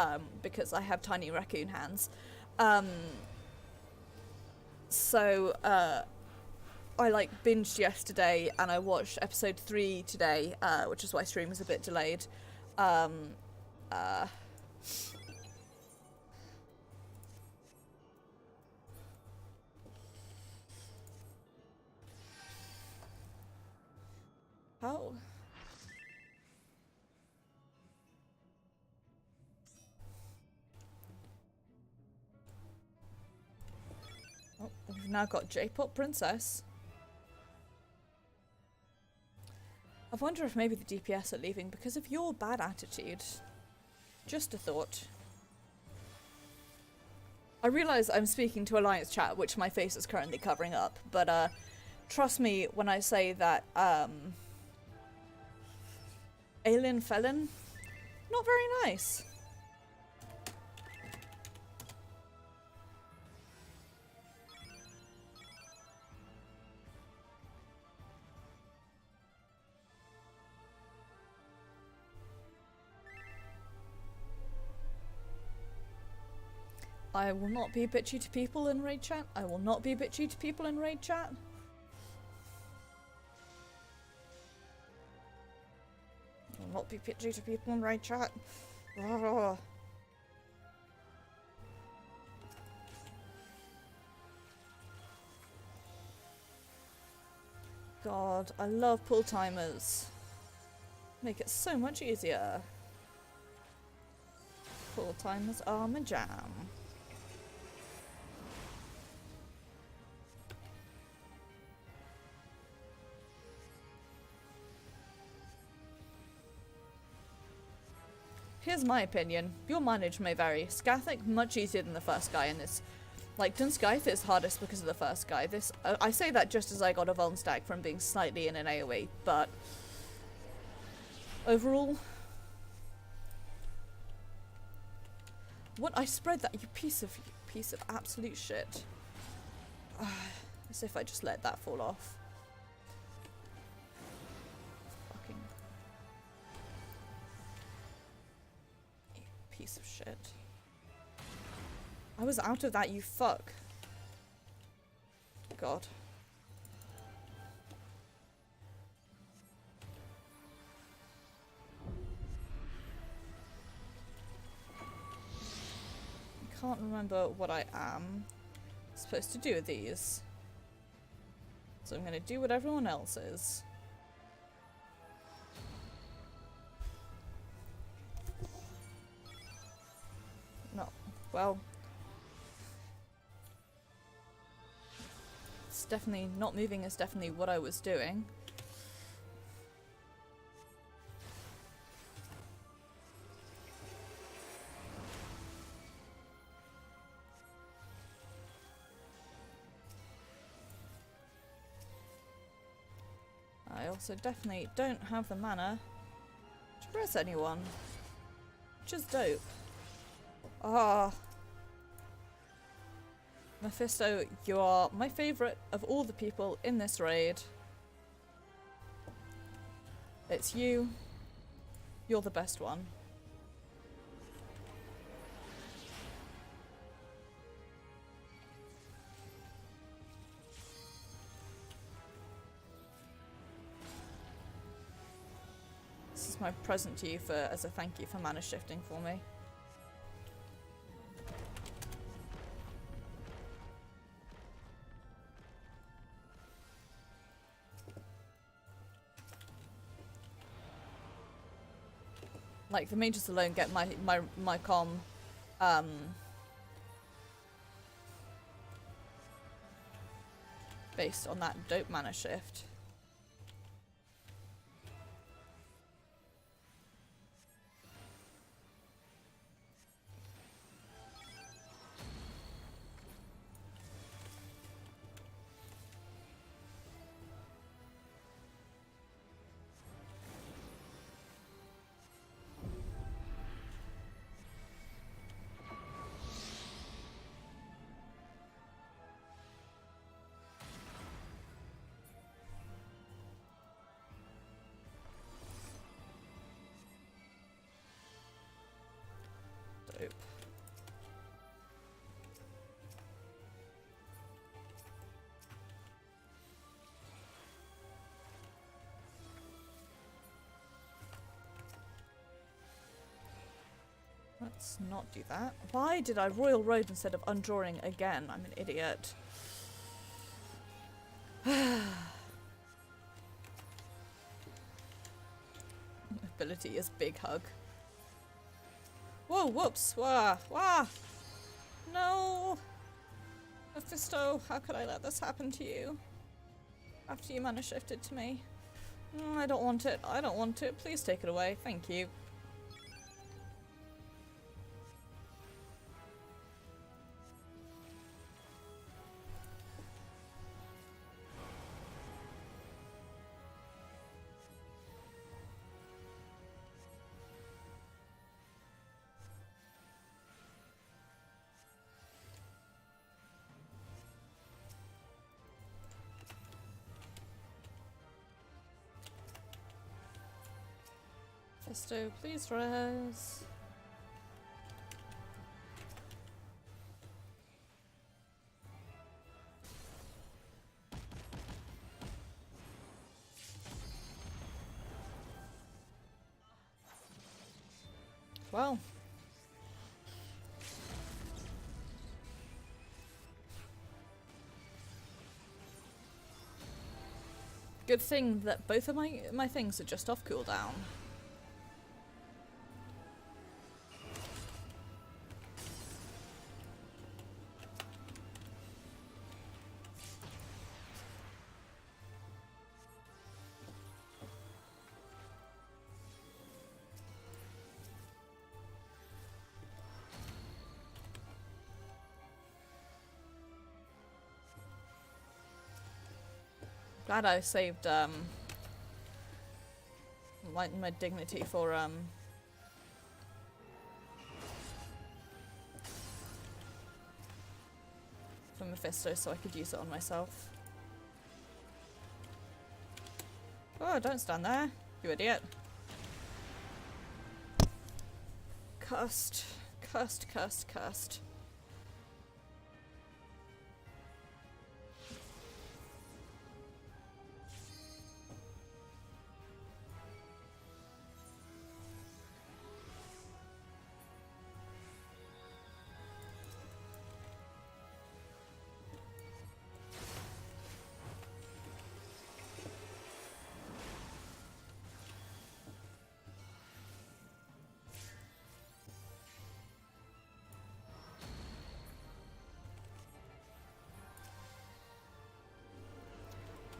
because I have tiny raccoon hands. So I like binged yesterday and I watched episode 3 today, which is why stream is a bit delayed. How? Oh, we've now got J-pop princess. I wonder if maybe the DPS are leaving because of your bad attitude. Just a thought. I realise I'm speaking to Alliance chat, which my face is currently covering up, but trust me when I say that Alien Felon, not very nice. I will not be bitchy to people in raid chat. I will not be bitchy to people in raid chat. I will not be bitchy to people in raid chat. Ugh. God, I love pull timers. Make it so much easier. Pull timers are my jam. Here's my opinion. Your manage may vary. Scathic, much easier than the first guy in this. Like, Dun Scaith is hardest because of the first guy. This I say that just as I got a Vuln stack from being slightly in an AoE, but overall... What? I spread that, you piece of absolute shit. As if I just let that fall off. Fucking... piece of shit. I was out of that, you fuck. God. I can't remember what I am supposed to do with these. So I'm gonna do what everyone else is. No. Well... it's definitely... not moving is definitely what I was doing. I also definitely don't have the mana to press anyone. Which is dope. Ah. Mephisto, you are my favourite of all the people in this raid. It's you. You're the best one. This is my present to you for as a thank you for mana shifting for me. Like, the mages alone get my comm, based on that dope mana shift. Dope. Let's not do that. Why did I Royal Road instead of undrawing again? I'm an idiot. Ability is big hug. Whoa, whoops, wah, wah! No! Mephisto, how could I let this happen to you? After you mana shifted to me. I don't want it, I don't want it. Please take it away, thank you. Mephisto, please res. Well. Good thing that both of my things are just off cooldown. Glad I saved my dignity for Mephisto so I could use it on myself. Oh, don't stand there, you idiot. Cursed, cursed, cursed, cursed.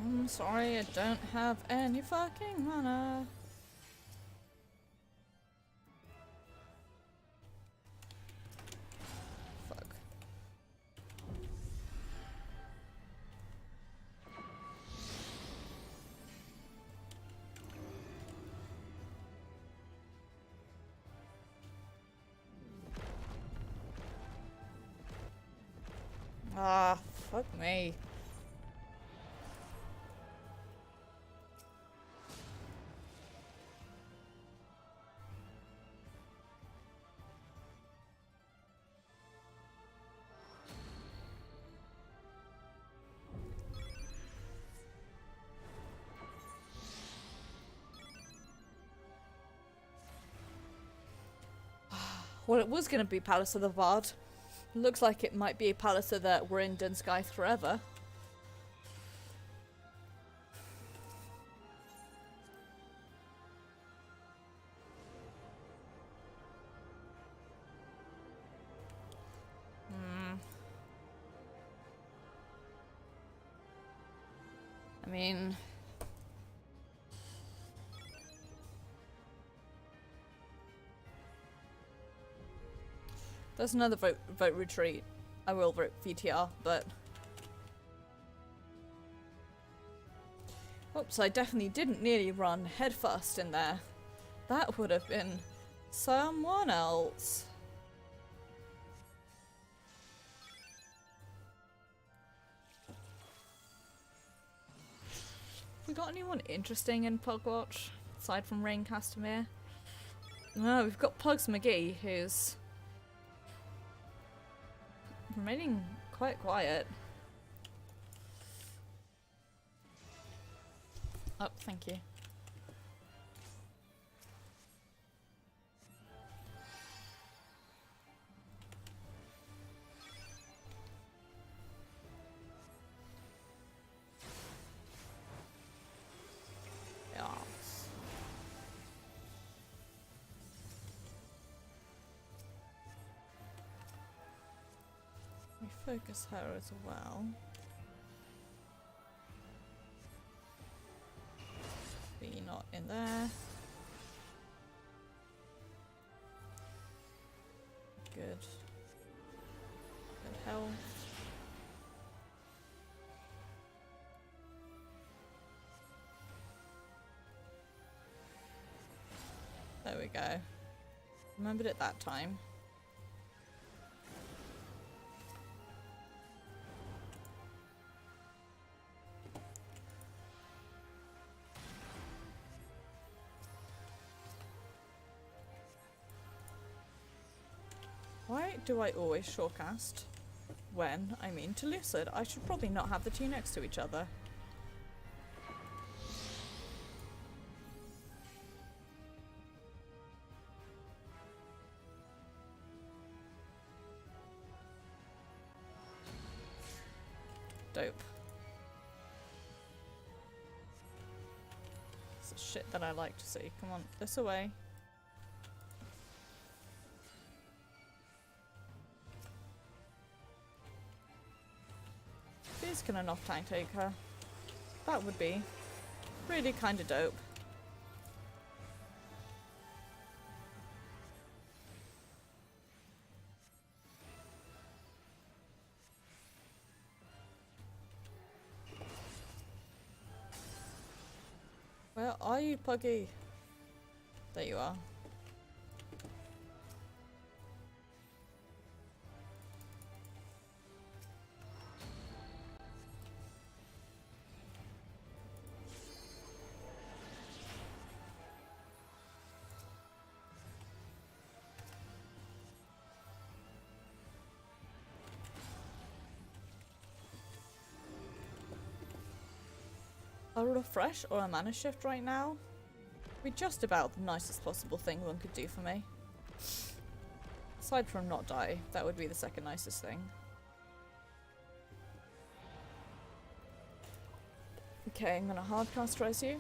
I'm sorry, I don't have any fucking mana. Fuck. Ah, fuck me. Well, it was going to be Palace of the Vard. Looks like it might be a Palace that we're in Dun Scaith forever. mean... There's another vote retreat. I will vote VTR, but... Oops, I definitely didn't nearly run headfirst in there. That would have been someone else. We got anyone interesting in Pugwatch aside from Rain Castamere? No, we've got Pugs McGee, who's remaining quite quiet. Oh, thank you. Yes. We focus her as well. Be not in there. Good. Good health. There we go. Remembered it that time. Why do I always shortcast when I mean to lucid? I should probably not have the two next to each other. Dope. It's the shit that I like to see. Come on, this away. These can enough tank take her. That would be really kind of dope. Where are you, Puggy? There you are. A refresh or a mana shift right now would be just about the nicest possible thing one could do for me. Aside from not die, that would be the second nicest thing. Okay, I'm gonna hard casterize you.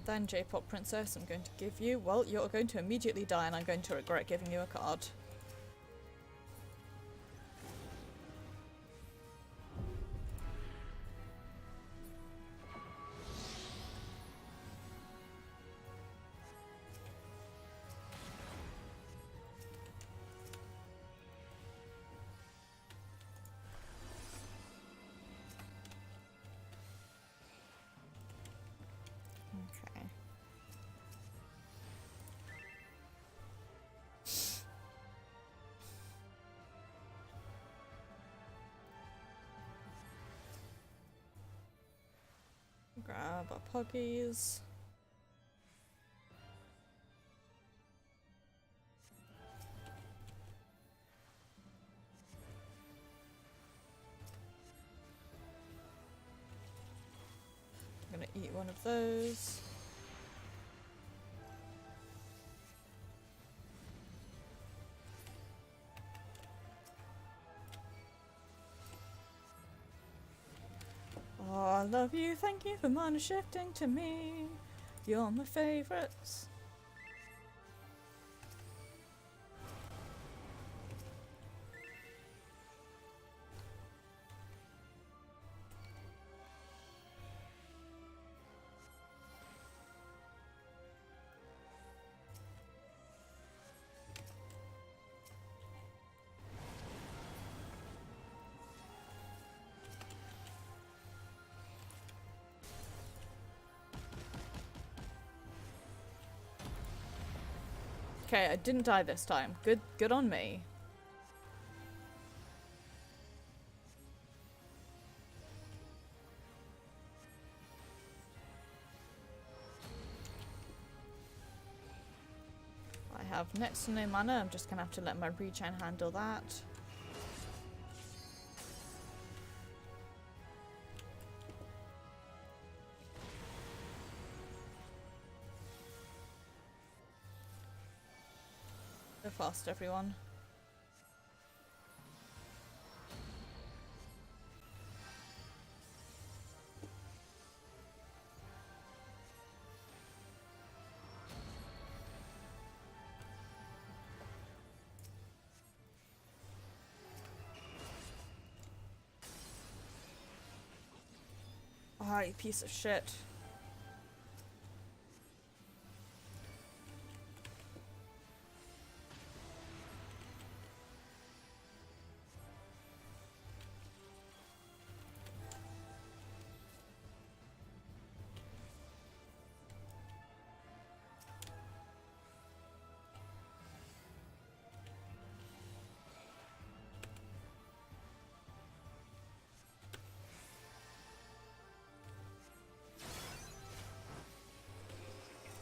Then J-Pop Princess, I'm going to give you, well, you're going to immediately die and I'm going to regret giving you a card. Okay. Grab our puggies. I'm gonna eat one of those. love you, thank you for mana shifting to me. You're my favourites. Okay, I didn't die this time. Good on me. I have next to no mana. I'm just gonna have to let my regen handle that. Go fast, everyone. Ah, you piece of shit.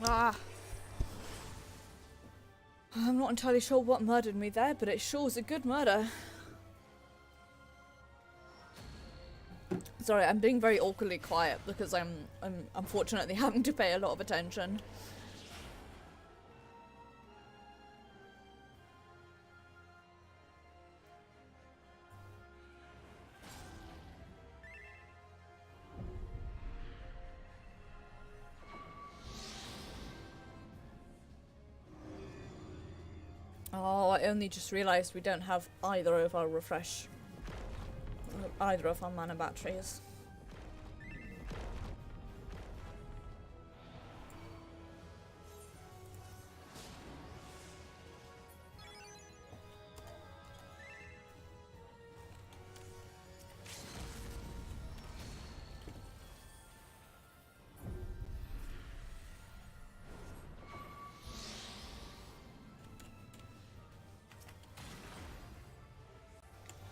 Ah! I'm not entirely sure what murdered me there, but it sure was a good murder. Sorry, I'm being very awkwardly quiet because I'm unfortunately having to pay a lot of attention. Oh, I only just realised we don't have either of our mana batteries.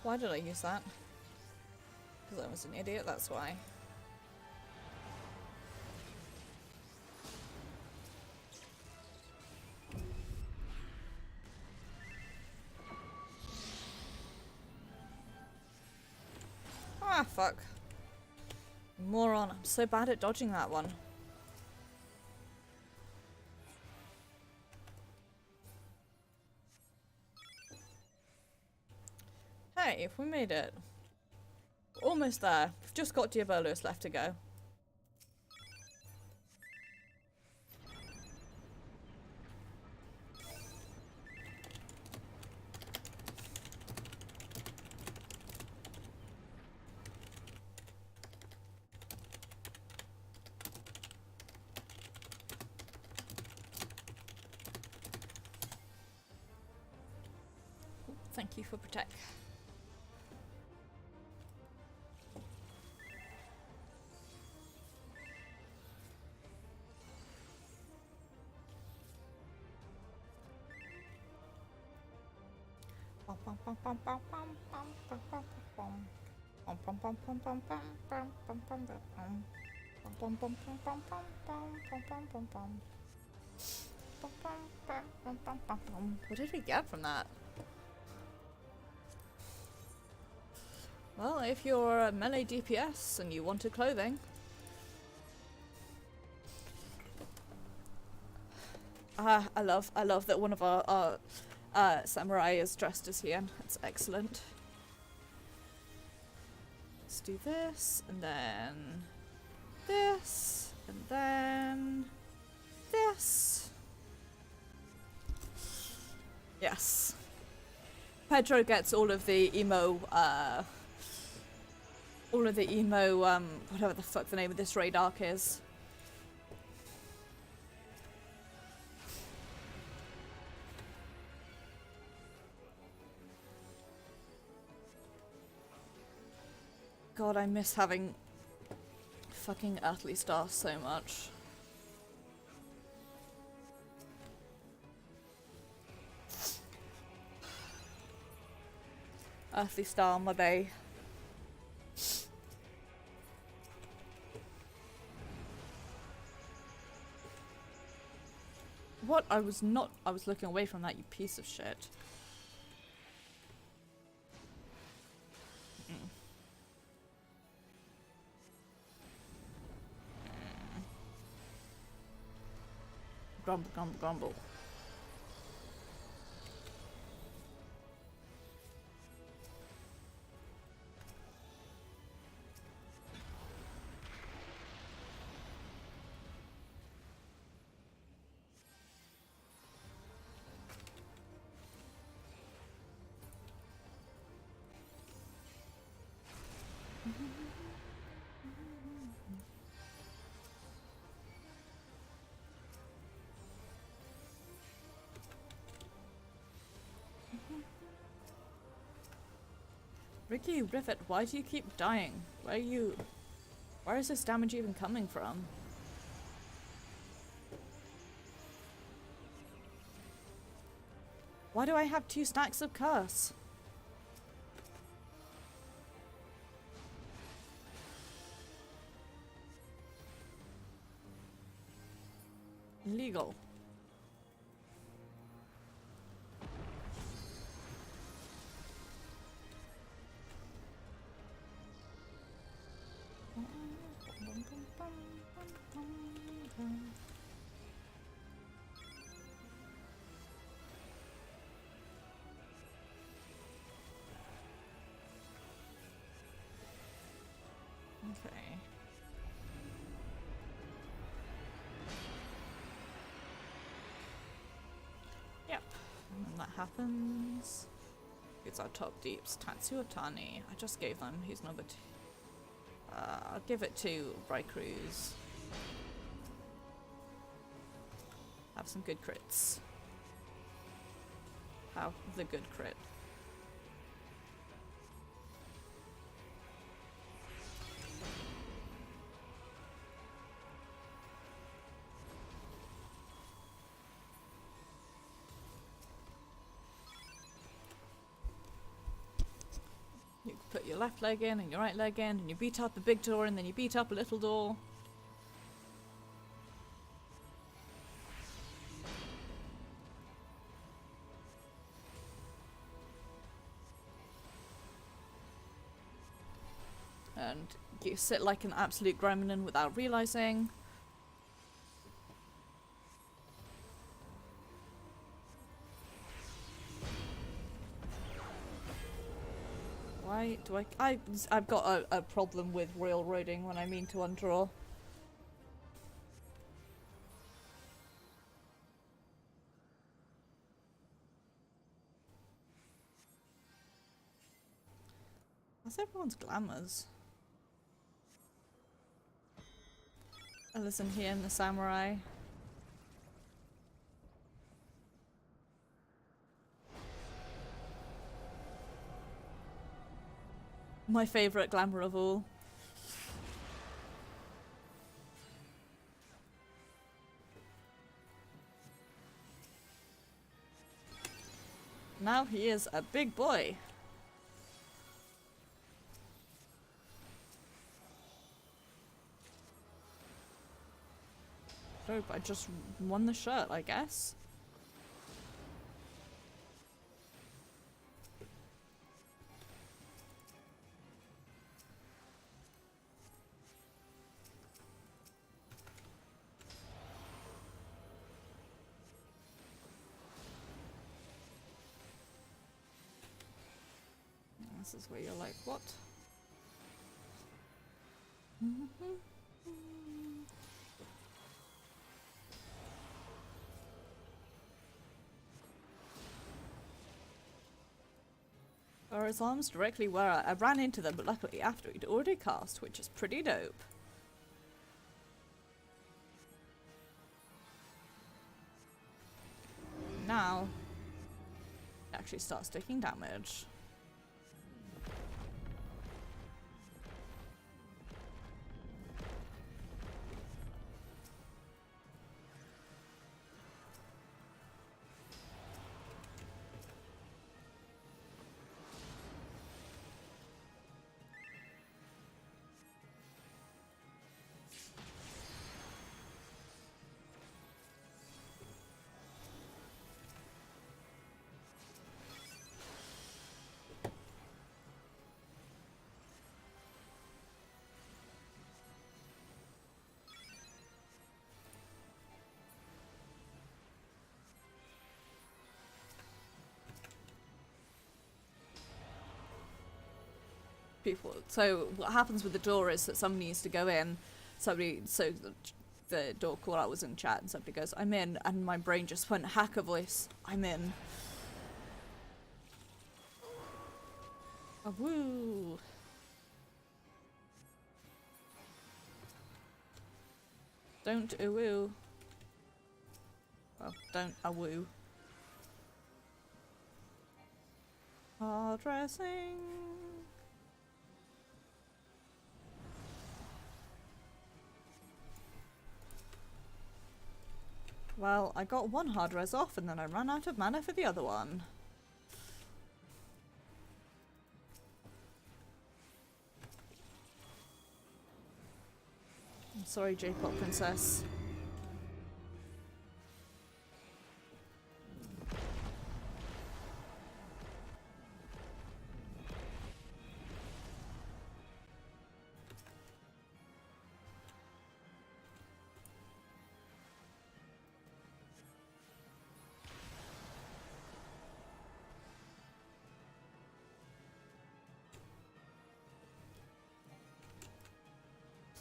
Why did I use that? Because I was an idiot, that's why. Ah, fuck. Moron, I'm so bad at dodging that one. Hey, we made it. Almost there. We've just got Diabolos left to go. Thank you for protect. What did we get from that? Well, if you're a melee DPS and you wanted clothing. I love that one of our samurai is dressed as Hien. It's excellent. Let's do this, and then this, and then this. Yes. Pedro gets all of the emo, whatever the fuck the name of this raid arc is. God, I miss having fucking Earthly Star so much. Earthly Star, my bae. What? I was looking away from that, you piece of shit. Grumble, grumble, grumble. Ricky Rivet, why do you keep dying? Where is this damage even coming from? Why do I have 2 stacks of curse? Illegal. Okay. Yep. And when that happens, it's our top deeps. Tatsu Otani. I just gave them. He's number 2. I'll give it to Bright Cruise. Have some good crits. Have the good crit. You put your left leg in and your right leg in, and you beat up a big door, and then you beat up a little door. And you sit like an absolute gremlin without realizing. Why do I've got a problem with royal roading when I mean to undraw. That's everyone's glamours. Listen here in the samurai. My favourite glamour of all. Now he is a big boy. Dope, I just won the shirt, I guess. This is where you're like, what? Or his arms directly where I ran into them, but luckily after he'd already cast, which is pretty dope. Now, it actually starts taking damage. People. So what happens with the door is that somebody needs to go in. So the door call out was in chat, and somebody goes, "I'm in," and my brain just went hacker voice. I'm in. Woo. Don't woo. Well, don't woo. Hard dressing. Well, I got one hard res off and then I ran out of mana for the other one. I'm sorry, J-pop princess.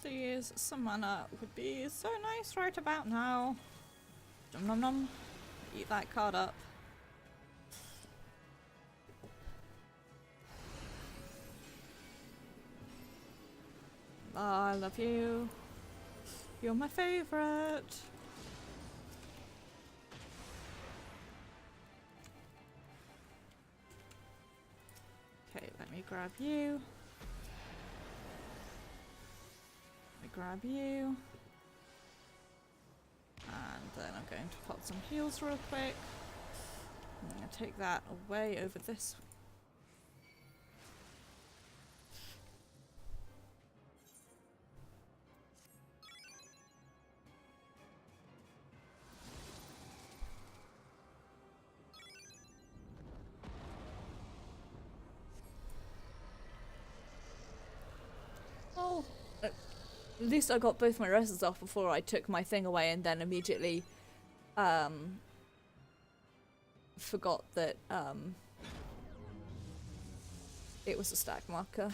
Please, some mana would be so nice right about now. Nom nom nom. Eat that card up. Oh, I love you. You're my favorite. Okay, let me grab you. Grab you, and then I'm going to pop some heals real quick. I'm going to take that away over this. Oh. At least I got both my reses off before I took my thing away and then immediately forgot that it was a stack marker.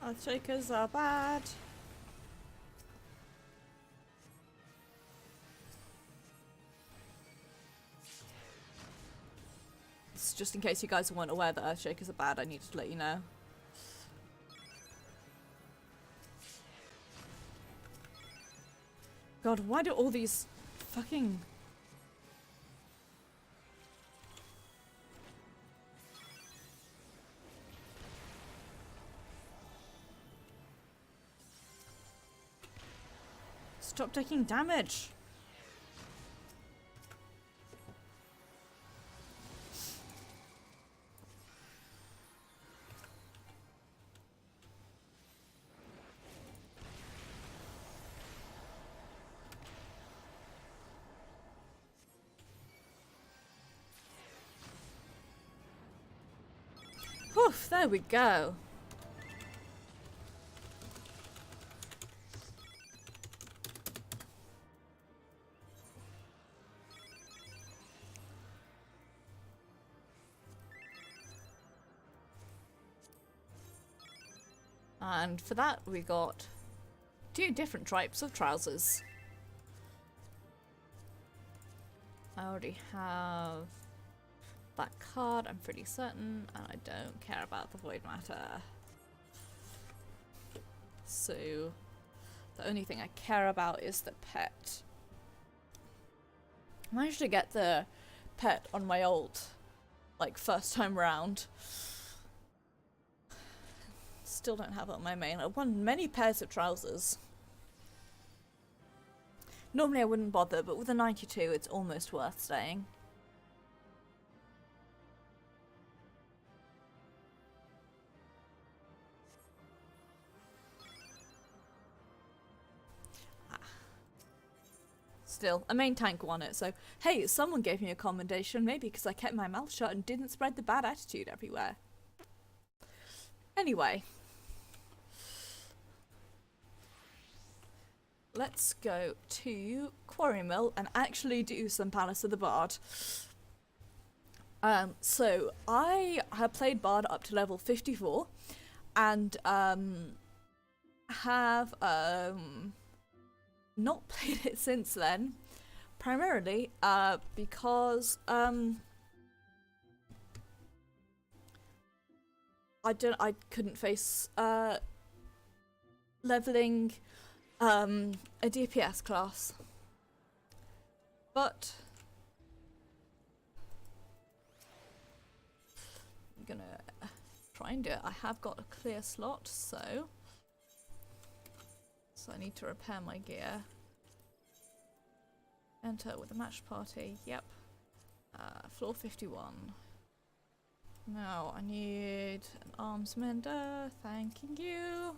Earthshakers are bad. It's just in case you guys weren't aware that Earthshakers are bad, I needed to let you know. God, why do all these fucking... Stop taking damage! Whew, there we go. And for that we got 2 different types of trousers. I already have that card, I'm pretty certain, and I don't care about the void matter. So the only thing I care about is the pet. I managed to get the pet on my old, like, first time round. Still don't have it on my main. I won many pairs of trousers. Normally I wouldn't bother, but with a 92 it's almost worth staying. Still, a main tank won it, so hey, someone gave me a commendation, maybe because I kept my mouth shut and didn't spread the bad attitude everywhere. Anyway. Let's go to Quarry Mill and actually do some Palace of the Bard. So I have played Bard up to level 54 and have not played it since then, primarily because I couldn't face leveling a DPS class, but I'm gonna try and do it. I have got a clear slot, so I need to repair my gear. Enter with a match party. Yep. Floor 51. Now I need an arms mender. Thanking you.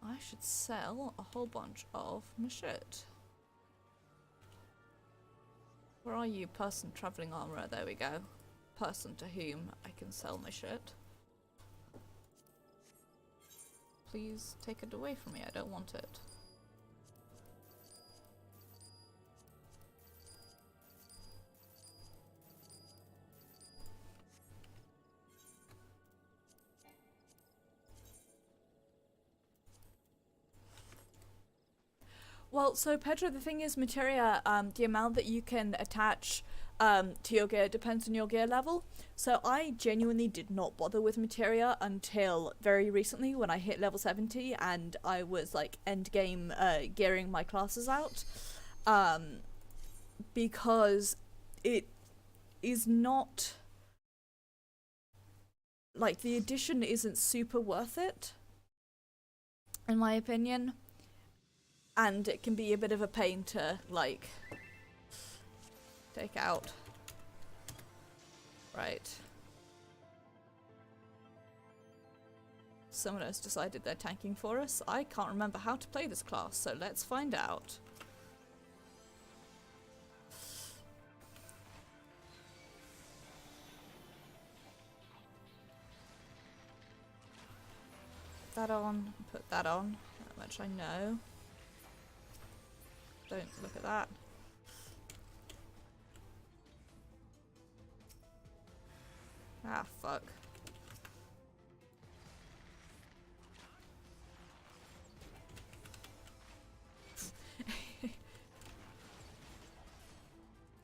I should sell a whole bunch of my shit. Where are you, person travelling armourer? There we go. Person to whom I can sell my shit. Please take it away from me, I don't want it. Well, so Pedro, the thing is, materia, the amount that you can attach to your gear depends on your gear level. So I genuinely did not bother with materia until very recently when I hit level 70 and I was like end game gearing my classes out, because it is not, like, the addition isn't super worth it, in my opinion. And it can be a bit of a pain to, like, take out. Right. Someone has decided they're tanking for us. I can't remember how to play this class, so let's find out. That on, put that on, that much I know. Don't look at that. Ah, fuck.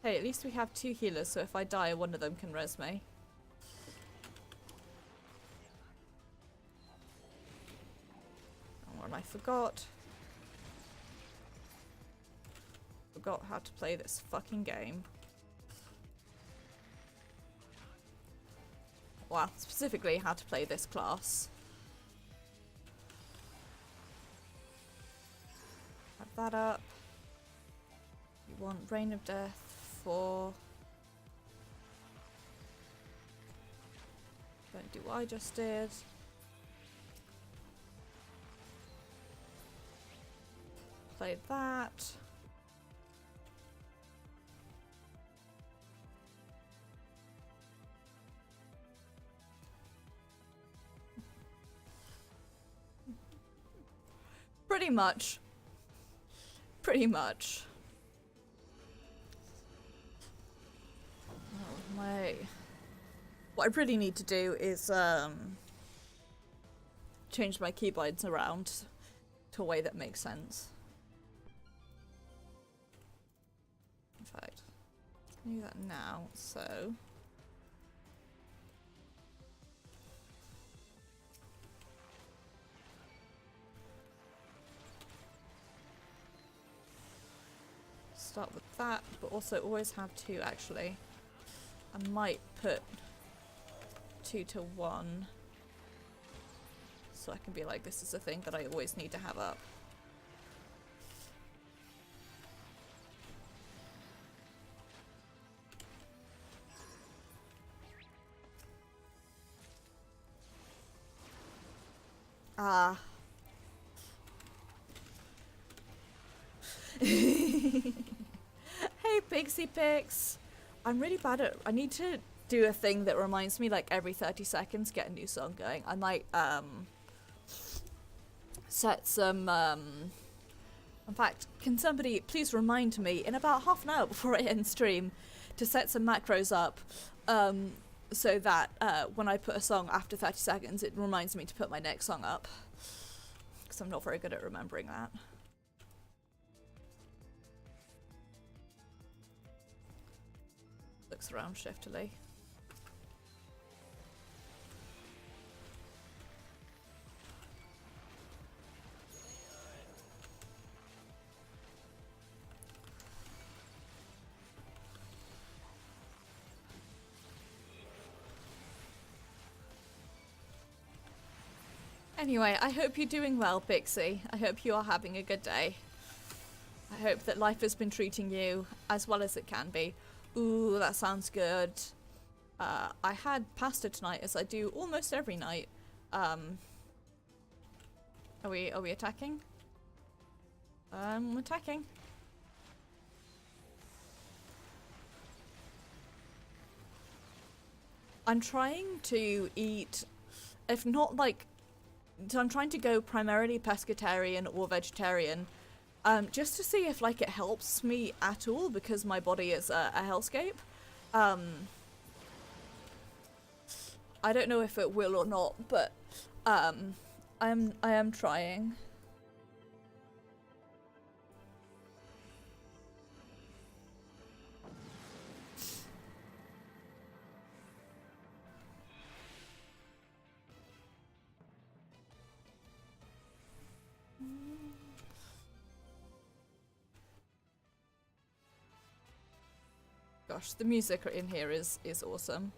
Hey, at least we have 2 healers, so if I die, one of them can res me. Oh, and I forgot how to play this fucking game. Well, specifically how to play this class. Have that up. You want Reign of Death for... Don't do what I just did. Play that. Pretty much. Pretty much. Oh, what I really need to do is change my keybinds around to a way that makes sense. In fact, do that now, so start with that, but also always have two actually. I might put 2 to 1 so I can be like, this is a thing that I always need to have up. Ah. Hey, Pixie Pix! I'm really bad at... I need to do a thing that reminds me, like, every 30 seconds, get a new song going. I might, set some, in fact, can somebody please remind me in about half an hour before I end stream to set some macros up, so that, when I put a song after 30 seconds, it reminds me to put my next song up. Because I'm not very good at remembering that. Looks around shiftily. Anyway, I hope you're doing well, Pixie. I hope you are having a good day. I hope that life has been treating you as well as it can be. Ooh, that sounds good. I had pasta tonight, as I do almost every night. Are we attacking? Attacking. I'm trying to eat, if not like, so I'm trying to go primarily pescatarian or vegetarian, just to see if like it helps me at all, because my body is a hellscape. I don't know if it will or not, but I am trying. Gosh, the music in here is awesome.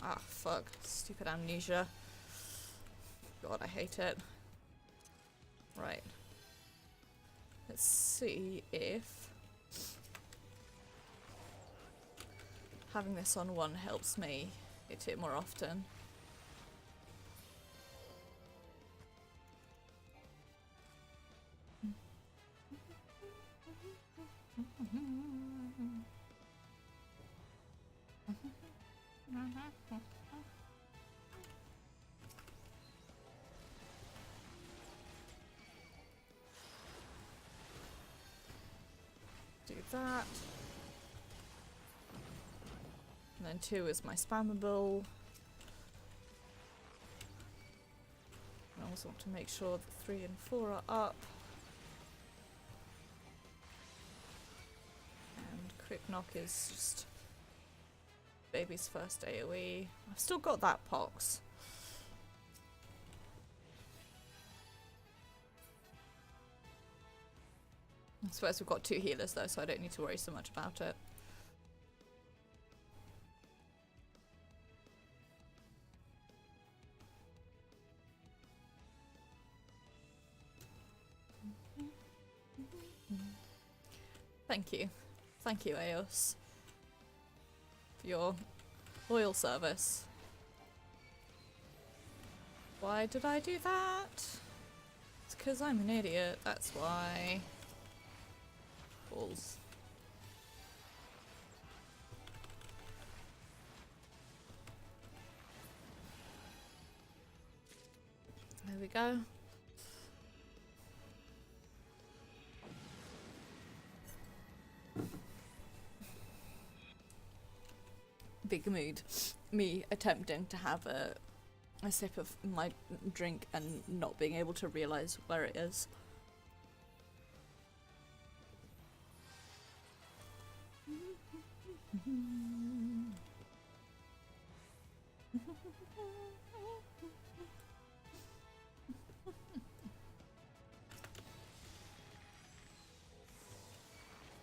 Ah, fuck. Stupid amnesia. God, I hate it. Right. Let's see if having this on 1 helps me hit it more often. Do that. And then 2 is my spammable. I also want to make sure that 3 and 4 are up. And Quick Knock is just baby's first AoE. I've still got that pox. I suppose we've got 2 healers though, so I don't need to worry so much about it. Thank you. Thank you, Eos, for your loyal service. Why did I do that? It's because I'm an idiot, that's why. Balls. go. Big mood. Me attempting to have a sip of my drink and not being able to realise where it is.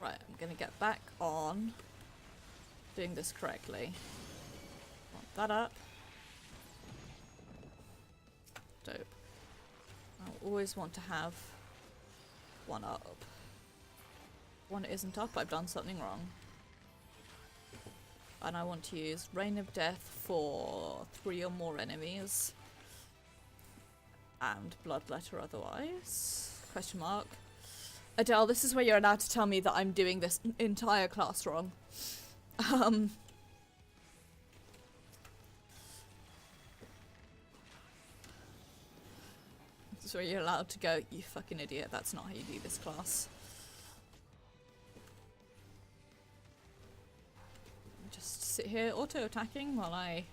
Right, I'm gonna get back on doing this correctly. Want that up. Dope. I'll always want to have one up. One isn't up, I've done something wrong. And I want to use Rain of Death for 3 or more enemies. And Bloodletter otherwise? Question mark. Adele, this is where you're allowed to tell me that I'm doing this entire class wrong. This is where you're allowed to go, you fucking idiot, that's not how you do this class. Just sit here auto-attacking while I...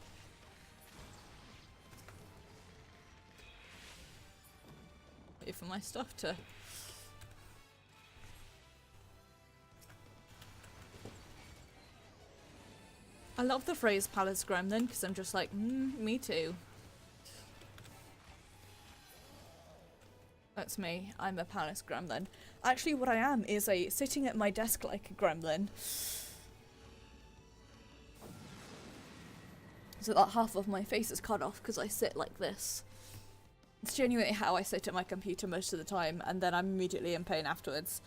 wait for my stuff to... I love the phrase Palace Gremlin because I'm just like, me too. That's me. I'm a Palace Gremlin. Actually, what I am is a sitting at my desk like a gremlin. So that half of my face is cut off because I sit like this. It's genuinely how I sit at my computer most of the time, and then I'm immediately in pain afterwards.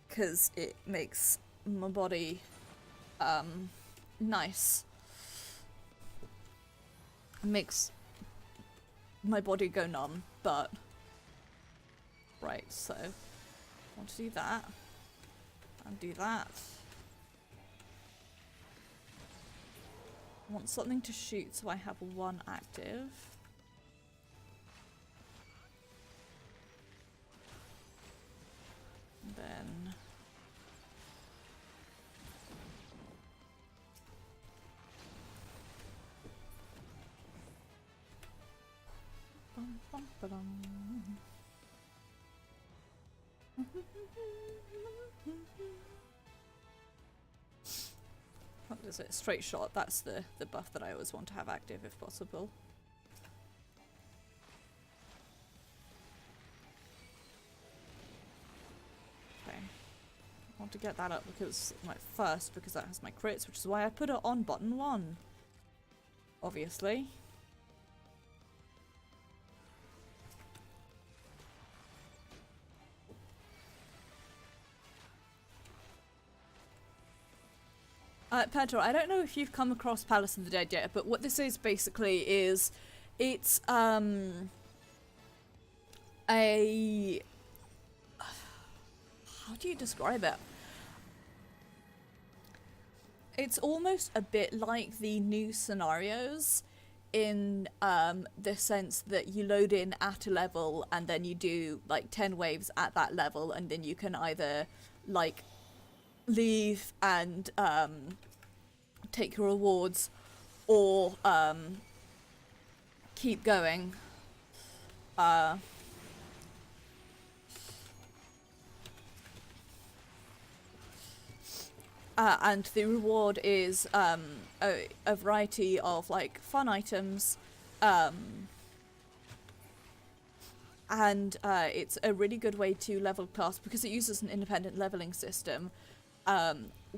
Because it makes my body... nice. It makes my body go numb, but right, so I want to do that and do that. I want something to shoot so I have 1 active. And then what is it? Straight shot. That's the buff that I always want to have active if possible. Okay. I want to get that up because because that has my crits, which is why I put it on button 1. Obviously. Pedro, I don't know if you've come across Palace of the Dead yet, but what this is basically is, it's, a... how do you describe it? It's almost a bit like the new scenarios in, the sense that you load in at a level and then you do, like, 10 waves at that level, and then you can either, like, leave and take your rewards or keep going. And the reward is a variety of like fun items, and it's a really good way to level class because it uses an independent leveling system,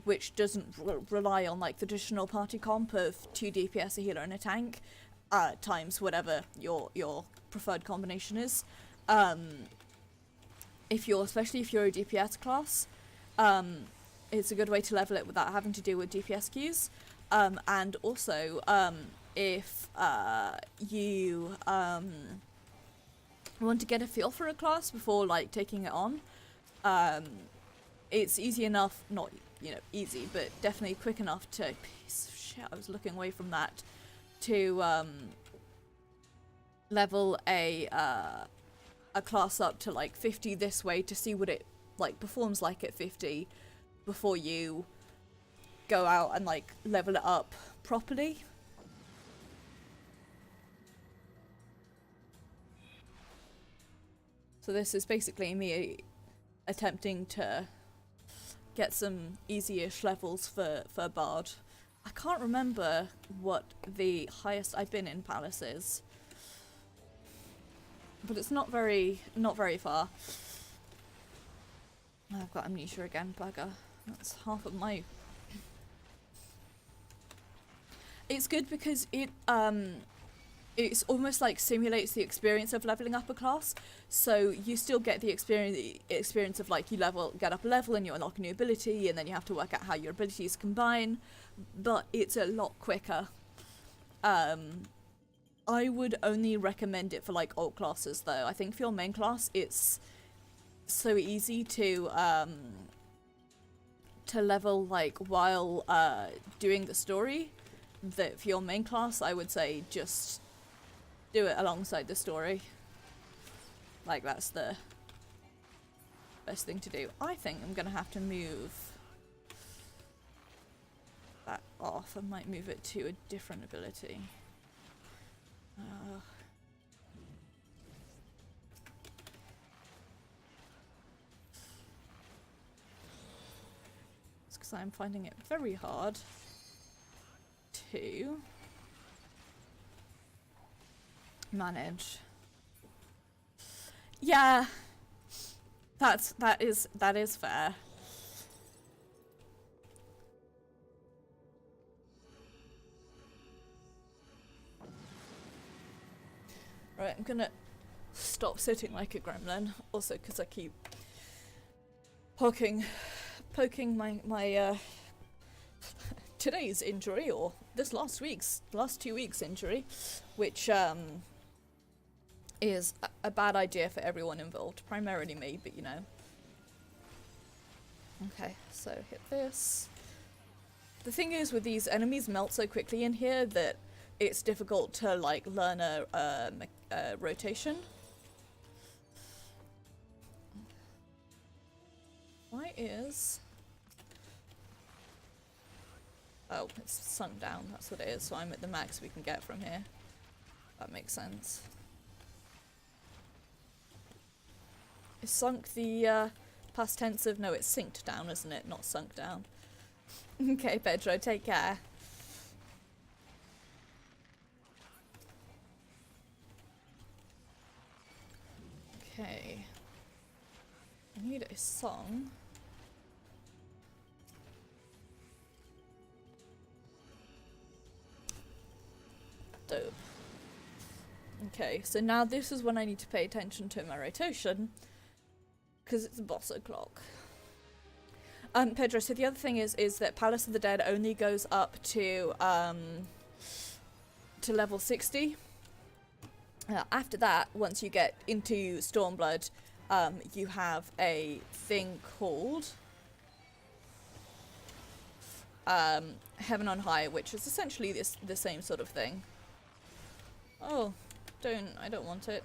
which doesn't rely on like the traditional party comp of 2 DPS, a healer and a tank, times whatever your preferred combination is. Especially if you're a DPS class, it's a good way to level it without having to deal with DPS queues. And also, if you want to get a feel for a class before like taking it on, it's easy enough, not easy, but definitely quick enough to, piece of shit, I was looking away from that, to level a class up to like 50 this way to see what it like performs like at 50 before you go out and like level it up properly. So this is basically me attempting to get some easy-ish levels for Bard. I can't remember what the highest I've been in Palace is, but it's not very far. I've got amnesia again, bugger. That's half of my... It's good because it's almost like simulates the experience of leveling up a class. So you still get the experience of like you get up a level and you unlock a new ability, and then you have to work out how your abilities combine. But it's a lot quicker. I would only recommend it for like alt classes though. I think for your main class, it's so easy to level like while doing the story, that for your main class I would say just do it alongside the story. Like that's the best thing to do. I think I'm gonna have to move that off. I might move it to a different ability. It's because I'm finding it very hard to manage. Yeah, that is fair. Right, I'm gonna stop sitting like a gremlin. Also, because I keep poking my today's injury, or this last 2 weeks injury, which is a bad idea for everyone involved, primarily me, but you know. Okay, so hit this. The thing is with these enemies melt so quickly in here that it's difficult to like learn a rotation. Why is... Oh, it's sunk down, that's what it is, so I'm at the max we can get from here. That makes sense. Is sunk the past tense of... No, it's synced down, isn't it? Not sunk down. Okay, Pedro, take care. Okay. I need a song. Dope. Okay, so now this is when I need to pay attention to my rotation, because it's boss o'clock. Pedro, so the other thing is that Palace of the Dead only goes up to level 60. After that, once you get into Stormblood, you have a thing called Heaven on High, which is essentially the same sort of thing. Oh, I don't want it.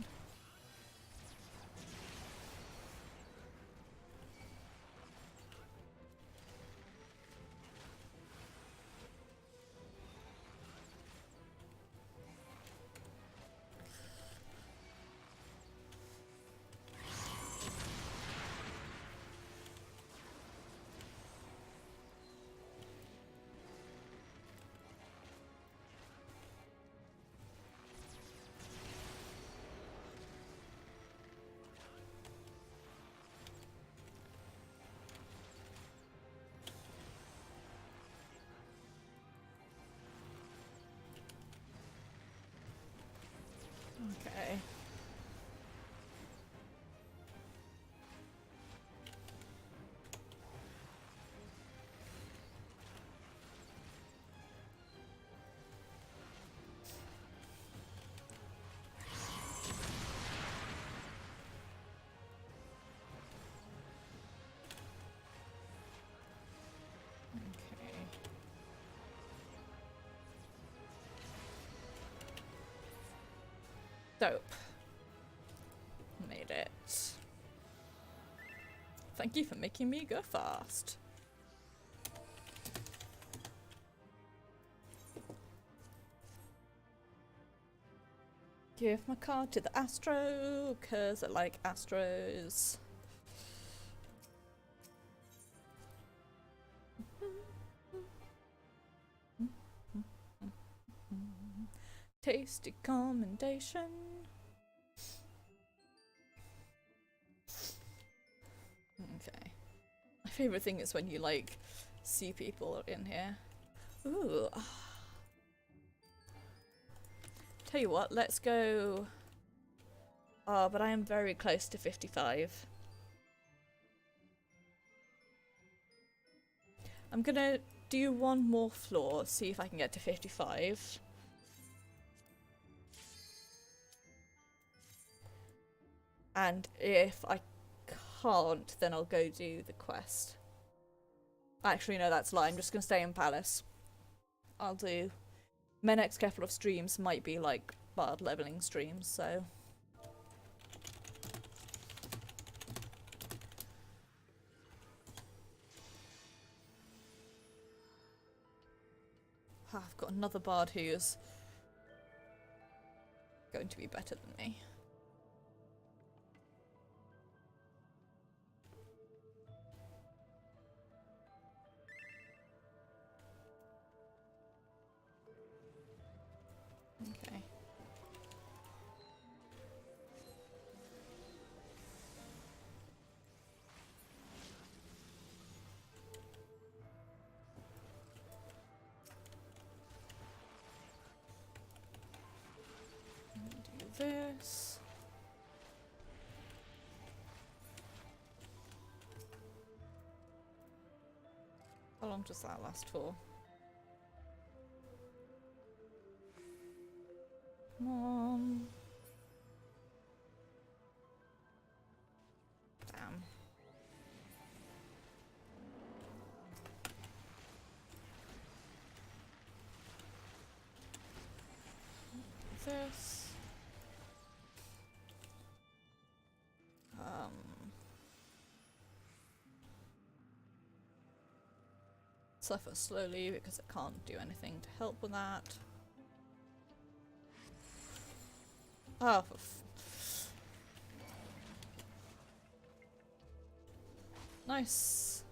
Dope. Made it. Thank you for making me go fast. Give my card to the Astro, cause I like Astros. Tasty commendation. Okay. My favourite thing is when you like see people in here. Ooh. Tell you what, let's go. Oh, but I am very close to 55. I'm gonna do one more floor, see if I can get to 55. And if I can't, then I'll go do the quest. Actually, no, that's a lie. I'm just gonna stay in Palace. I'll do... My next couple of streams might be like bard leveling streams, so... I've got another bard who's going to be better than me. Okay. Do this. How long does that last for? Come on. Damn. This. Suffer slowly because I can't do anything to help with that. Oh, nice.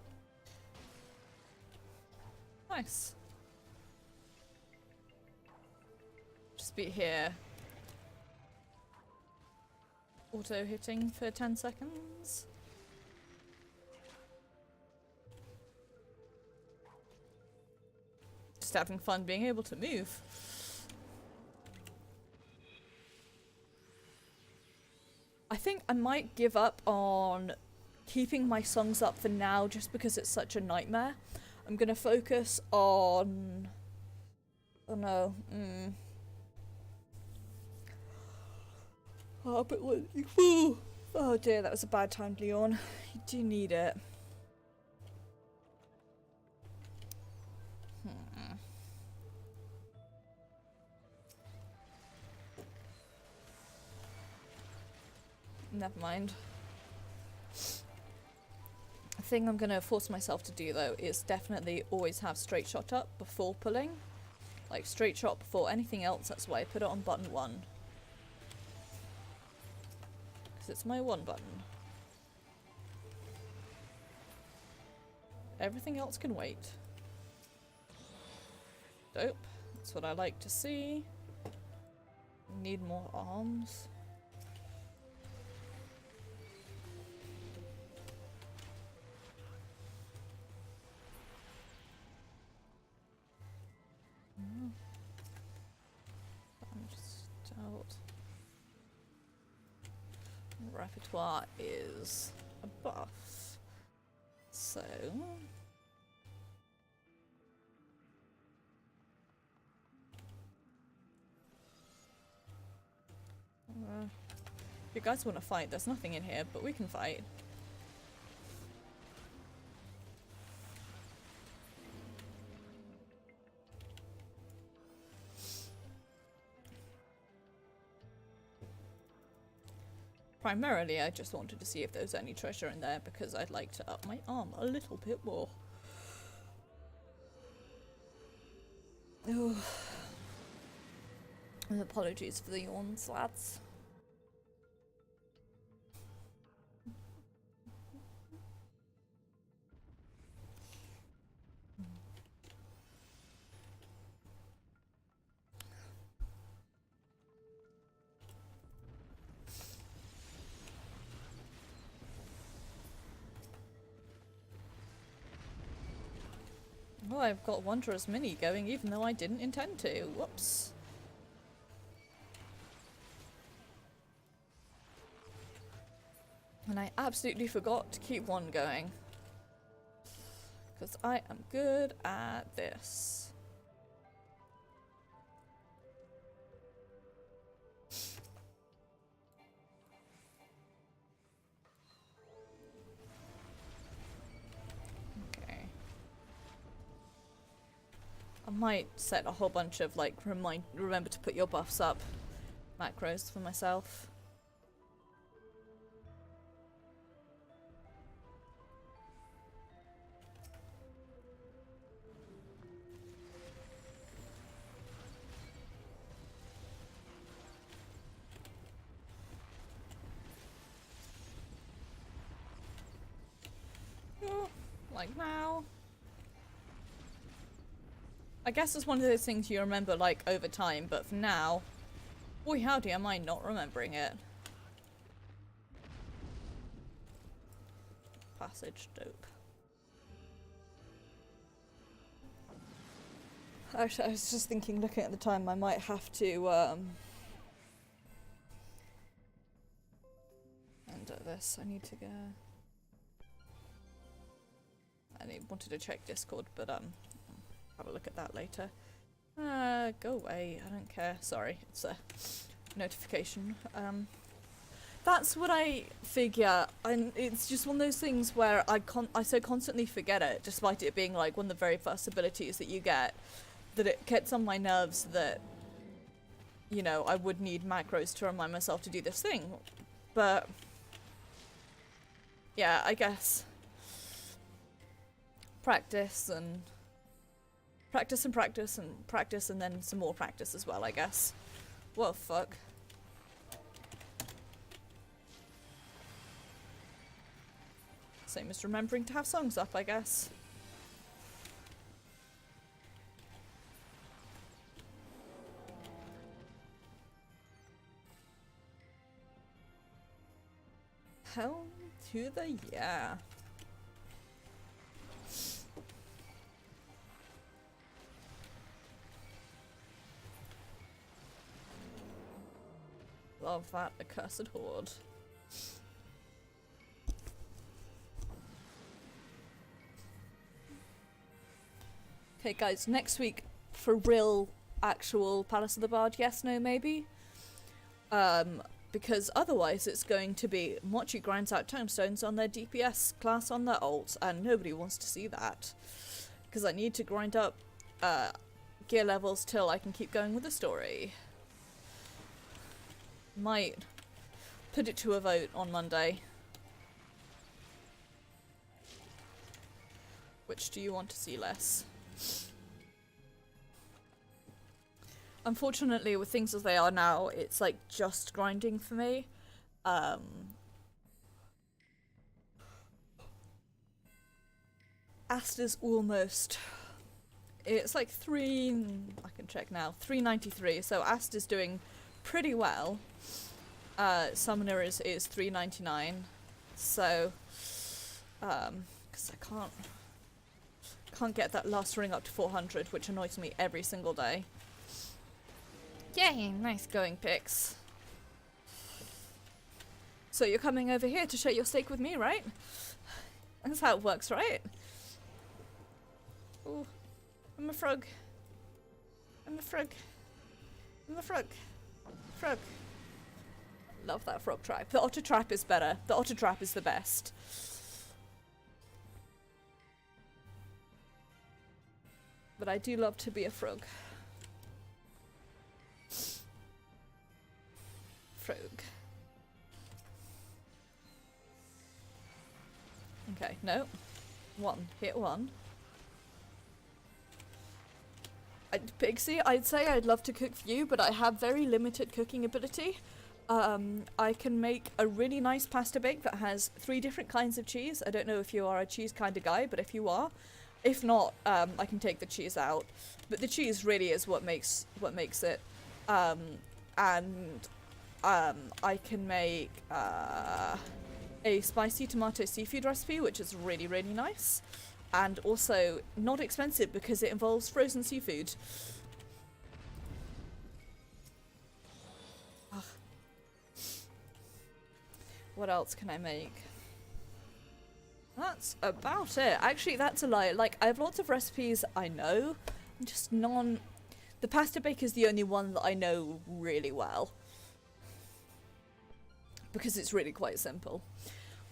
Nice. Just be here. Auto hitting for 10 seconds. Just having fun being able to move. I think I might give up on keeping my songs up for now just because it's such a nightmare. I'm gonna focus on... Oh no. Oh, but what... Oh dear, that was a bad time, Leon. You do need it. Never mind. The thing I'm gonna force myself to do though is definitely always have straight shot up before pulling. Like straight shot before anything else, that's why I put it on button 1. Because it's my 1 button. Everything else can wait. Dope. That's what I like to see. Need more arms. I'm just out. Repertoire is a buff. So if you guys want to fight, there's nothing in here, but we can fight. Primarily, I just wanted to see if there was any treasure in there because I'd like to up my armor a little bit more. Oh. And apologies for the yawns, lads. Oh, I've got Wanderer's Mini going even though I didn't intend to. Whoops. And I absolutely forgot to keep one going. Because I am good at this. Okay. I might set a whole bunch of like remember to put your buffs up macros for myself. Like now. I guess it's one of those things you remember like over time, but for now, boy howdy am I not remembering it. Passage, dope. Actually, I was just thinking, looking at the time, I might have to end this. I need to go. Wanted to check Discord, but have a look at that later. Go away. I don't care. Sorry, it's a notification. That's what I figure, and it's just one of those things where I so constantly forget it, despite it being like one of the very first abilities that you get, that it gets on my nerves that, you know, I would need macros to remind myself to do this thing. But yeah, I guess practice and practice and practice and practice and then some more practice as well, I guess. Well, fuck. Same as remembering to have songs up, I guess. Hell to the yeah. Love that accursed horde. Okay guys, next week for real actual Palace of the Bard, yes, no, maybe? Because otherwise it's going to be Mochi grinds out tomestones on their DPS class on their ult, and nobody wants to see that. Because I need to grind up gear levels till I can keep going with the story. Might put it to a vote on Monday. Which do you want to see less? Unfortunately, with things as they are now, it's like just grinding for me. Asta's almost... It's like I can check now, 393, so Asta's doing pretty well. Summoner is 399, so because I can't get that last ring up to 400, which annoys me every single day. Yay, nice going, Pix. So you're coming over here to share your steak with me, right? That's how it works, right? Ooh, I'm a frog. I'm a frog. I'm a frog. Frog. Love that frog trap. The otter trap is better. The otter trap is the best. But I do love to be a frog. Frog. No. 1. Hit 1. Pixie, I'd say I'd love to cook for you, but I have very limited cooking ability. I can make a really nice pasta bake that has 3 different kinds of cheese. I don't know if you are a cheese kind of guy, but if you are, if not, I can take the cheese out. But the cheese really is what makes it. I can make a spicy tomato seafood recipe, which is really, really nice. And also not expensive because it involves frozen seafood. Ugh. What else can I make? That's about it. Actually, that's a lie. Like, I have lots of recipes I know, just none... The pasta bake is the only one that I know really well. Because it's really quite simple.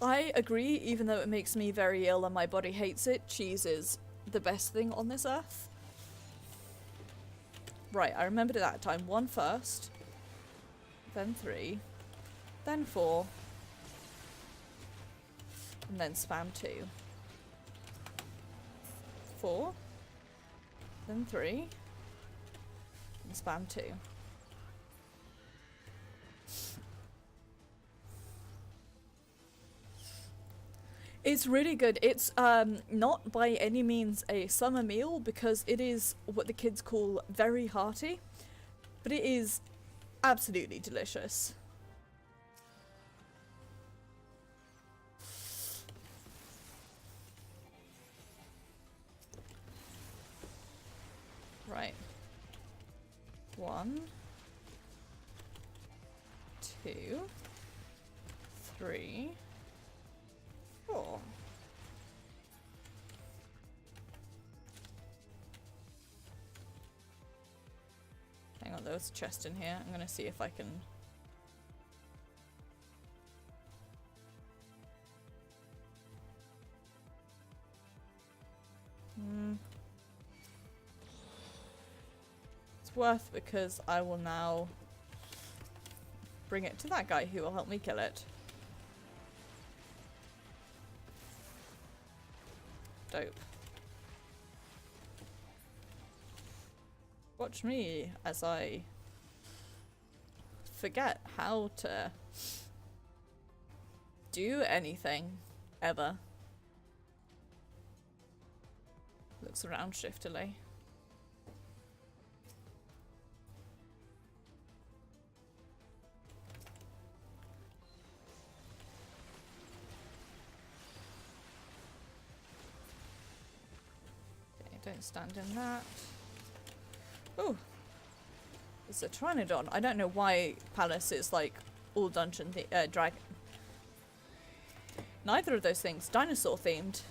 I agree, even though it makes me very ill and my body hates it, cheese is the best thing on this earth. Right, I remembered at that time. 1 first, then 3, then 4, and then spam 2. 4, then 3, and spam 2. It's really good. It's not by any means a summer meal because it is what the kids call very hearty, but it is absolutely delicious. Right. 1, 2, 3, 4. Hang on, there was a chest in here. I'm gonna see if I can... It's worth because I will now bring it to that guy who will help me kill it. Dope. Watch me as I forget how to do anything ever. Looks around shiftily. Don't stand in that. Oh, it's a Trinodon. I don't know why Palace is like all dungeon dragon. Neither of those things. Dinosaur themed.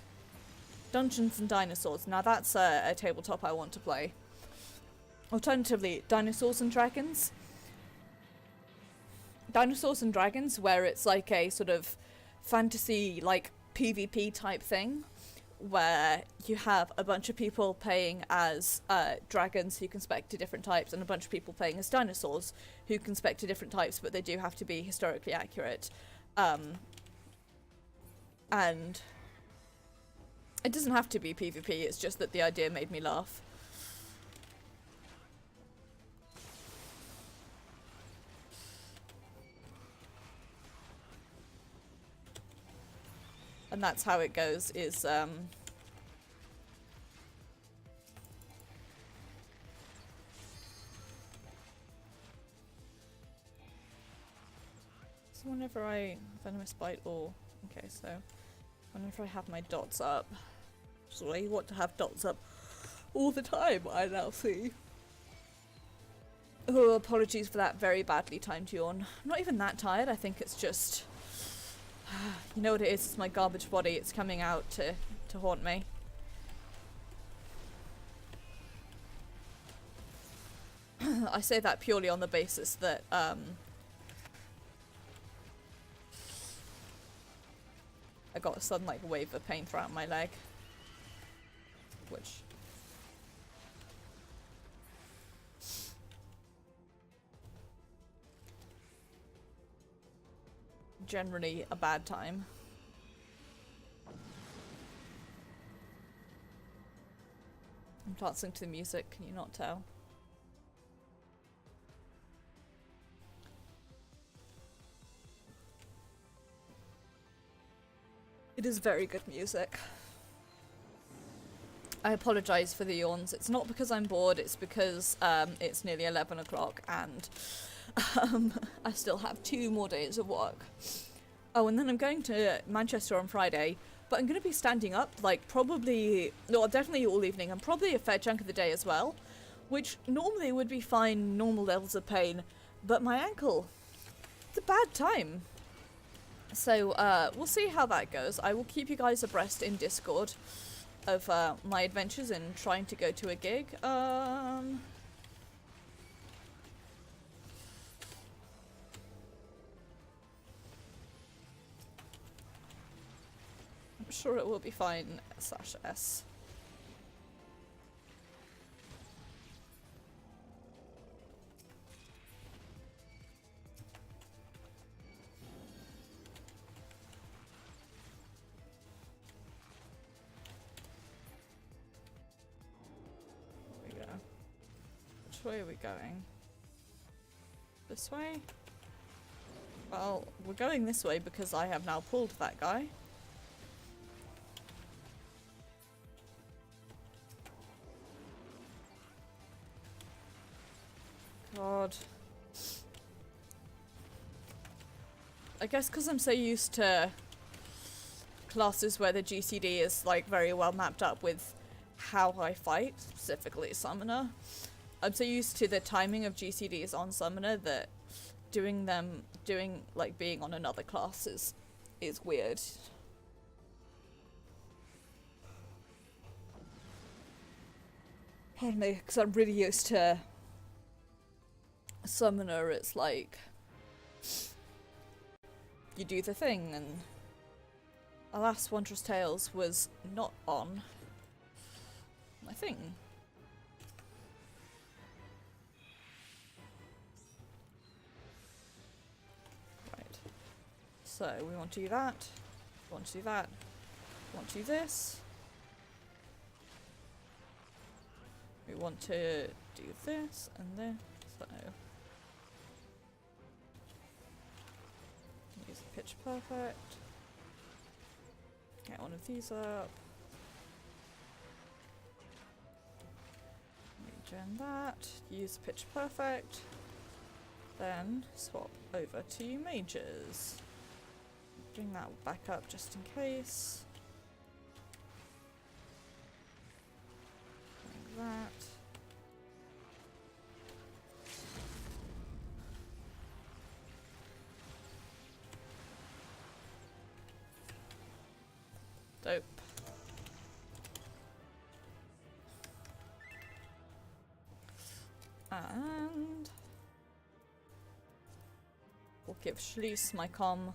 Dungeons and dinosaurs. Now that's a tabletop I want to play. Alternatively, dinosaurs and dragons. Dinosaurs and dragons, where it's like a sort of fantasy, like PvP type thing, where you have a bunch of people playing as dragons who can spec to different types, and a bunch of people playing as dinosaurs who can spec to different types, but they do have to be historically accurate. And it doesn't have to be PvP, it's just that the idea made me laugh. And that's how it goes, is so whenever I venomous bite or okay, so whenever I have my dots up, so I want to have dots up all the time, I now see. Oh, apologies for that very badly timed yawn. I'm not even that tired, I think it's just you know what it is, it's my garbage body, it's coming out to haunt me. I say that purely on the basis that I got a sudden like wave of pain throughout my leg, which generally a bad time. I'm dancing to the music, can you not tell? It is very good music. I apologise for the yawns. It's not because I'm bored, it's because it's nearly 11 o'clock and I still have 2 more days of work. Oh, and then I'm going to Manchester on Friday, but I'm going to be standing up, like, probably, no, definitely all evening, and probably a fair chunk of the day as well, which normally would be fine, normal levels of pain, but my ankle, it's a bad time. So, we'll see how that goes. I will keep you guys abreast in Discord of my adventures in trying to go to a gig. I'm sure it will be fine, /S. There we go. Which way are we going? This way? Well, we're going this way because I have now pulled that guy. God. I guess because I'm so used to classes where the GCD is like very well mapped up with how I fight, specifically Summoner. I'm so used to the timing of GCDs on Summoner that doing like being on another class is weird. Pardon me, because I'm really used to Summoner. It's like you do the thing, and alas, Wondrous Tales was not on my thing. Right. So we want to do that. We want to do that. We want to do this. We want to do this and this. So use the pitch perfect. Get one of these up. Regen that. Use pitch perfect. Then swap over to mages. Bring that back up just in case. Like that. Dope. And we'll give Schließ my comm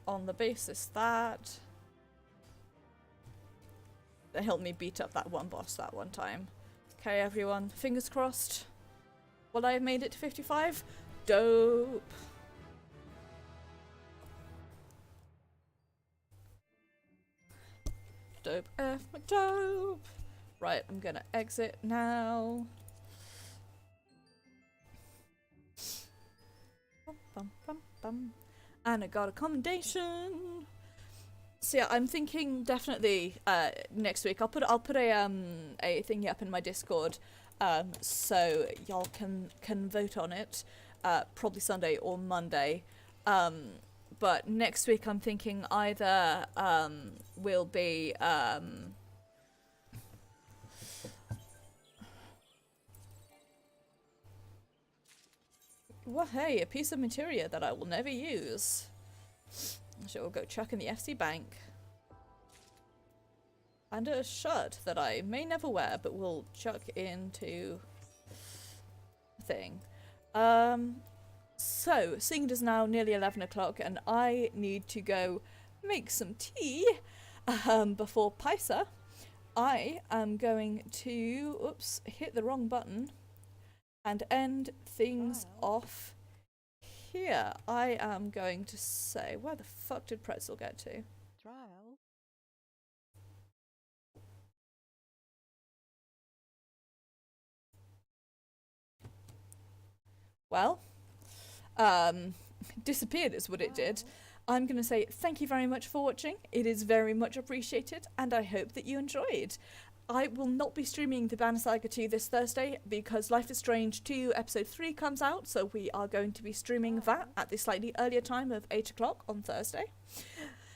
on the basis that they helped me beat up that one boss that one time. Okay, everyone, fingers crossed. Will I have made it to 55? Dope. Dope F McDope. Right, I'm gonna exit now. Bum, bum, bum, bum. And I got a commendation. So yeah, I'm thinking definitely next week I'll put a thingy up in my Discord, so y'all can vote on it, probably Sunday or Monday. But next week I'm thinking either will be well, hey, a piece of materia that I will never use. So we'll go chuck in the FC bank. And a shirt that I may never wear, but will chuck into a thing. So, seeing it is now nearly 11 o'clock and I need to go make some tea before Paisa, I am going to, oops, hit the wrong button and end things off here. I am going to say, where the fuck did Pretzel get to? Trial. well, disappeared is what it did. I'm going to say thank you very much for watching. It is very much appreciated, and I hope that you enjoyed. I will not be streaming the Banner Saga 2 this Thursday because Life is Strange 2 Episode 3 comes out, so we are going to be streaming that at the slightly earlier time of 8 o'clock on Thursday.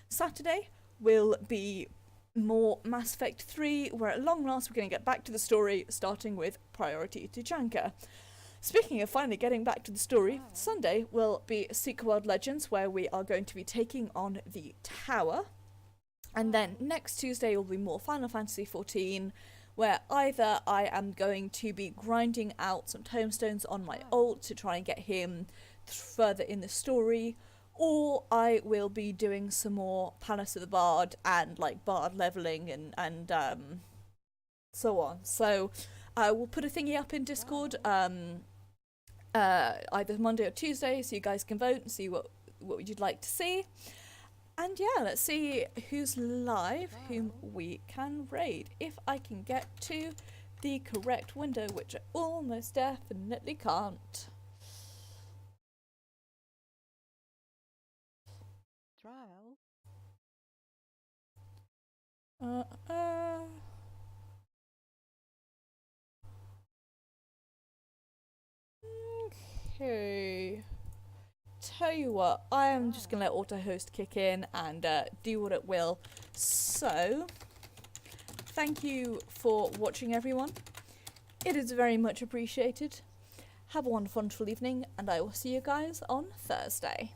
Saturday will be more Mass Effect 3, where at long last we're going to get back to the story, starting with Priority to Janka. Speaking of finally getting back to the story, Sunday will be Secret World Legends, where we are going to be taking on the Tower. And then next Tuesday will be more Final Fantasy XIV, where either I am going to be grinding out some tomestones on my ult to try and get him further in the story, or I will be doing some more Palace of the Bard and like Bard leveling and so on. So I will put a thingy up in Discord either Monday or Tuesday, so you guys can vote and see what you'd like to see. And yeah, let's see who's live, whom we can raid. If I can get to the correct window, which I almost definitely can't. Trial. Okay. Tell you what, I am just going to let auto-host kick in and do what it will. So, thank you for watching, everyone. It is very much appreciated. Have a wonderful evening, and I will see you guys on Thursday.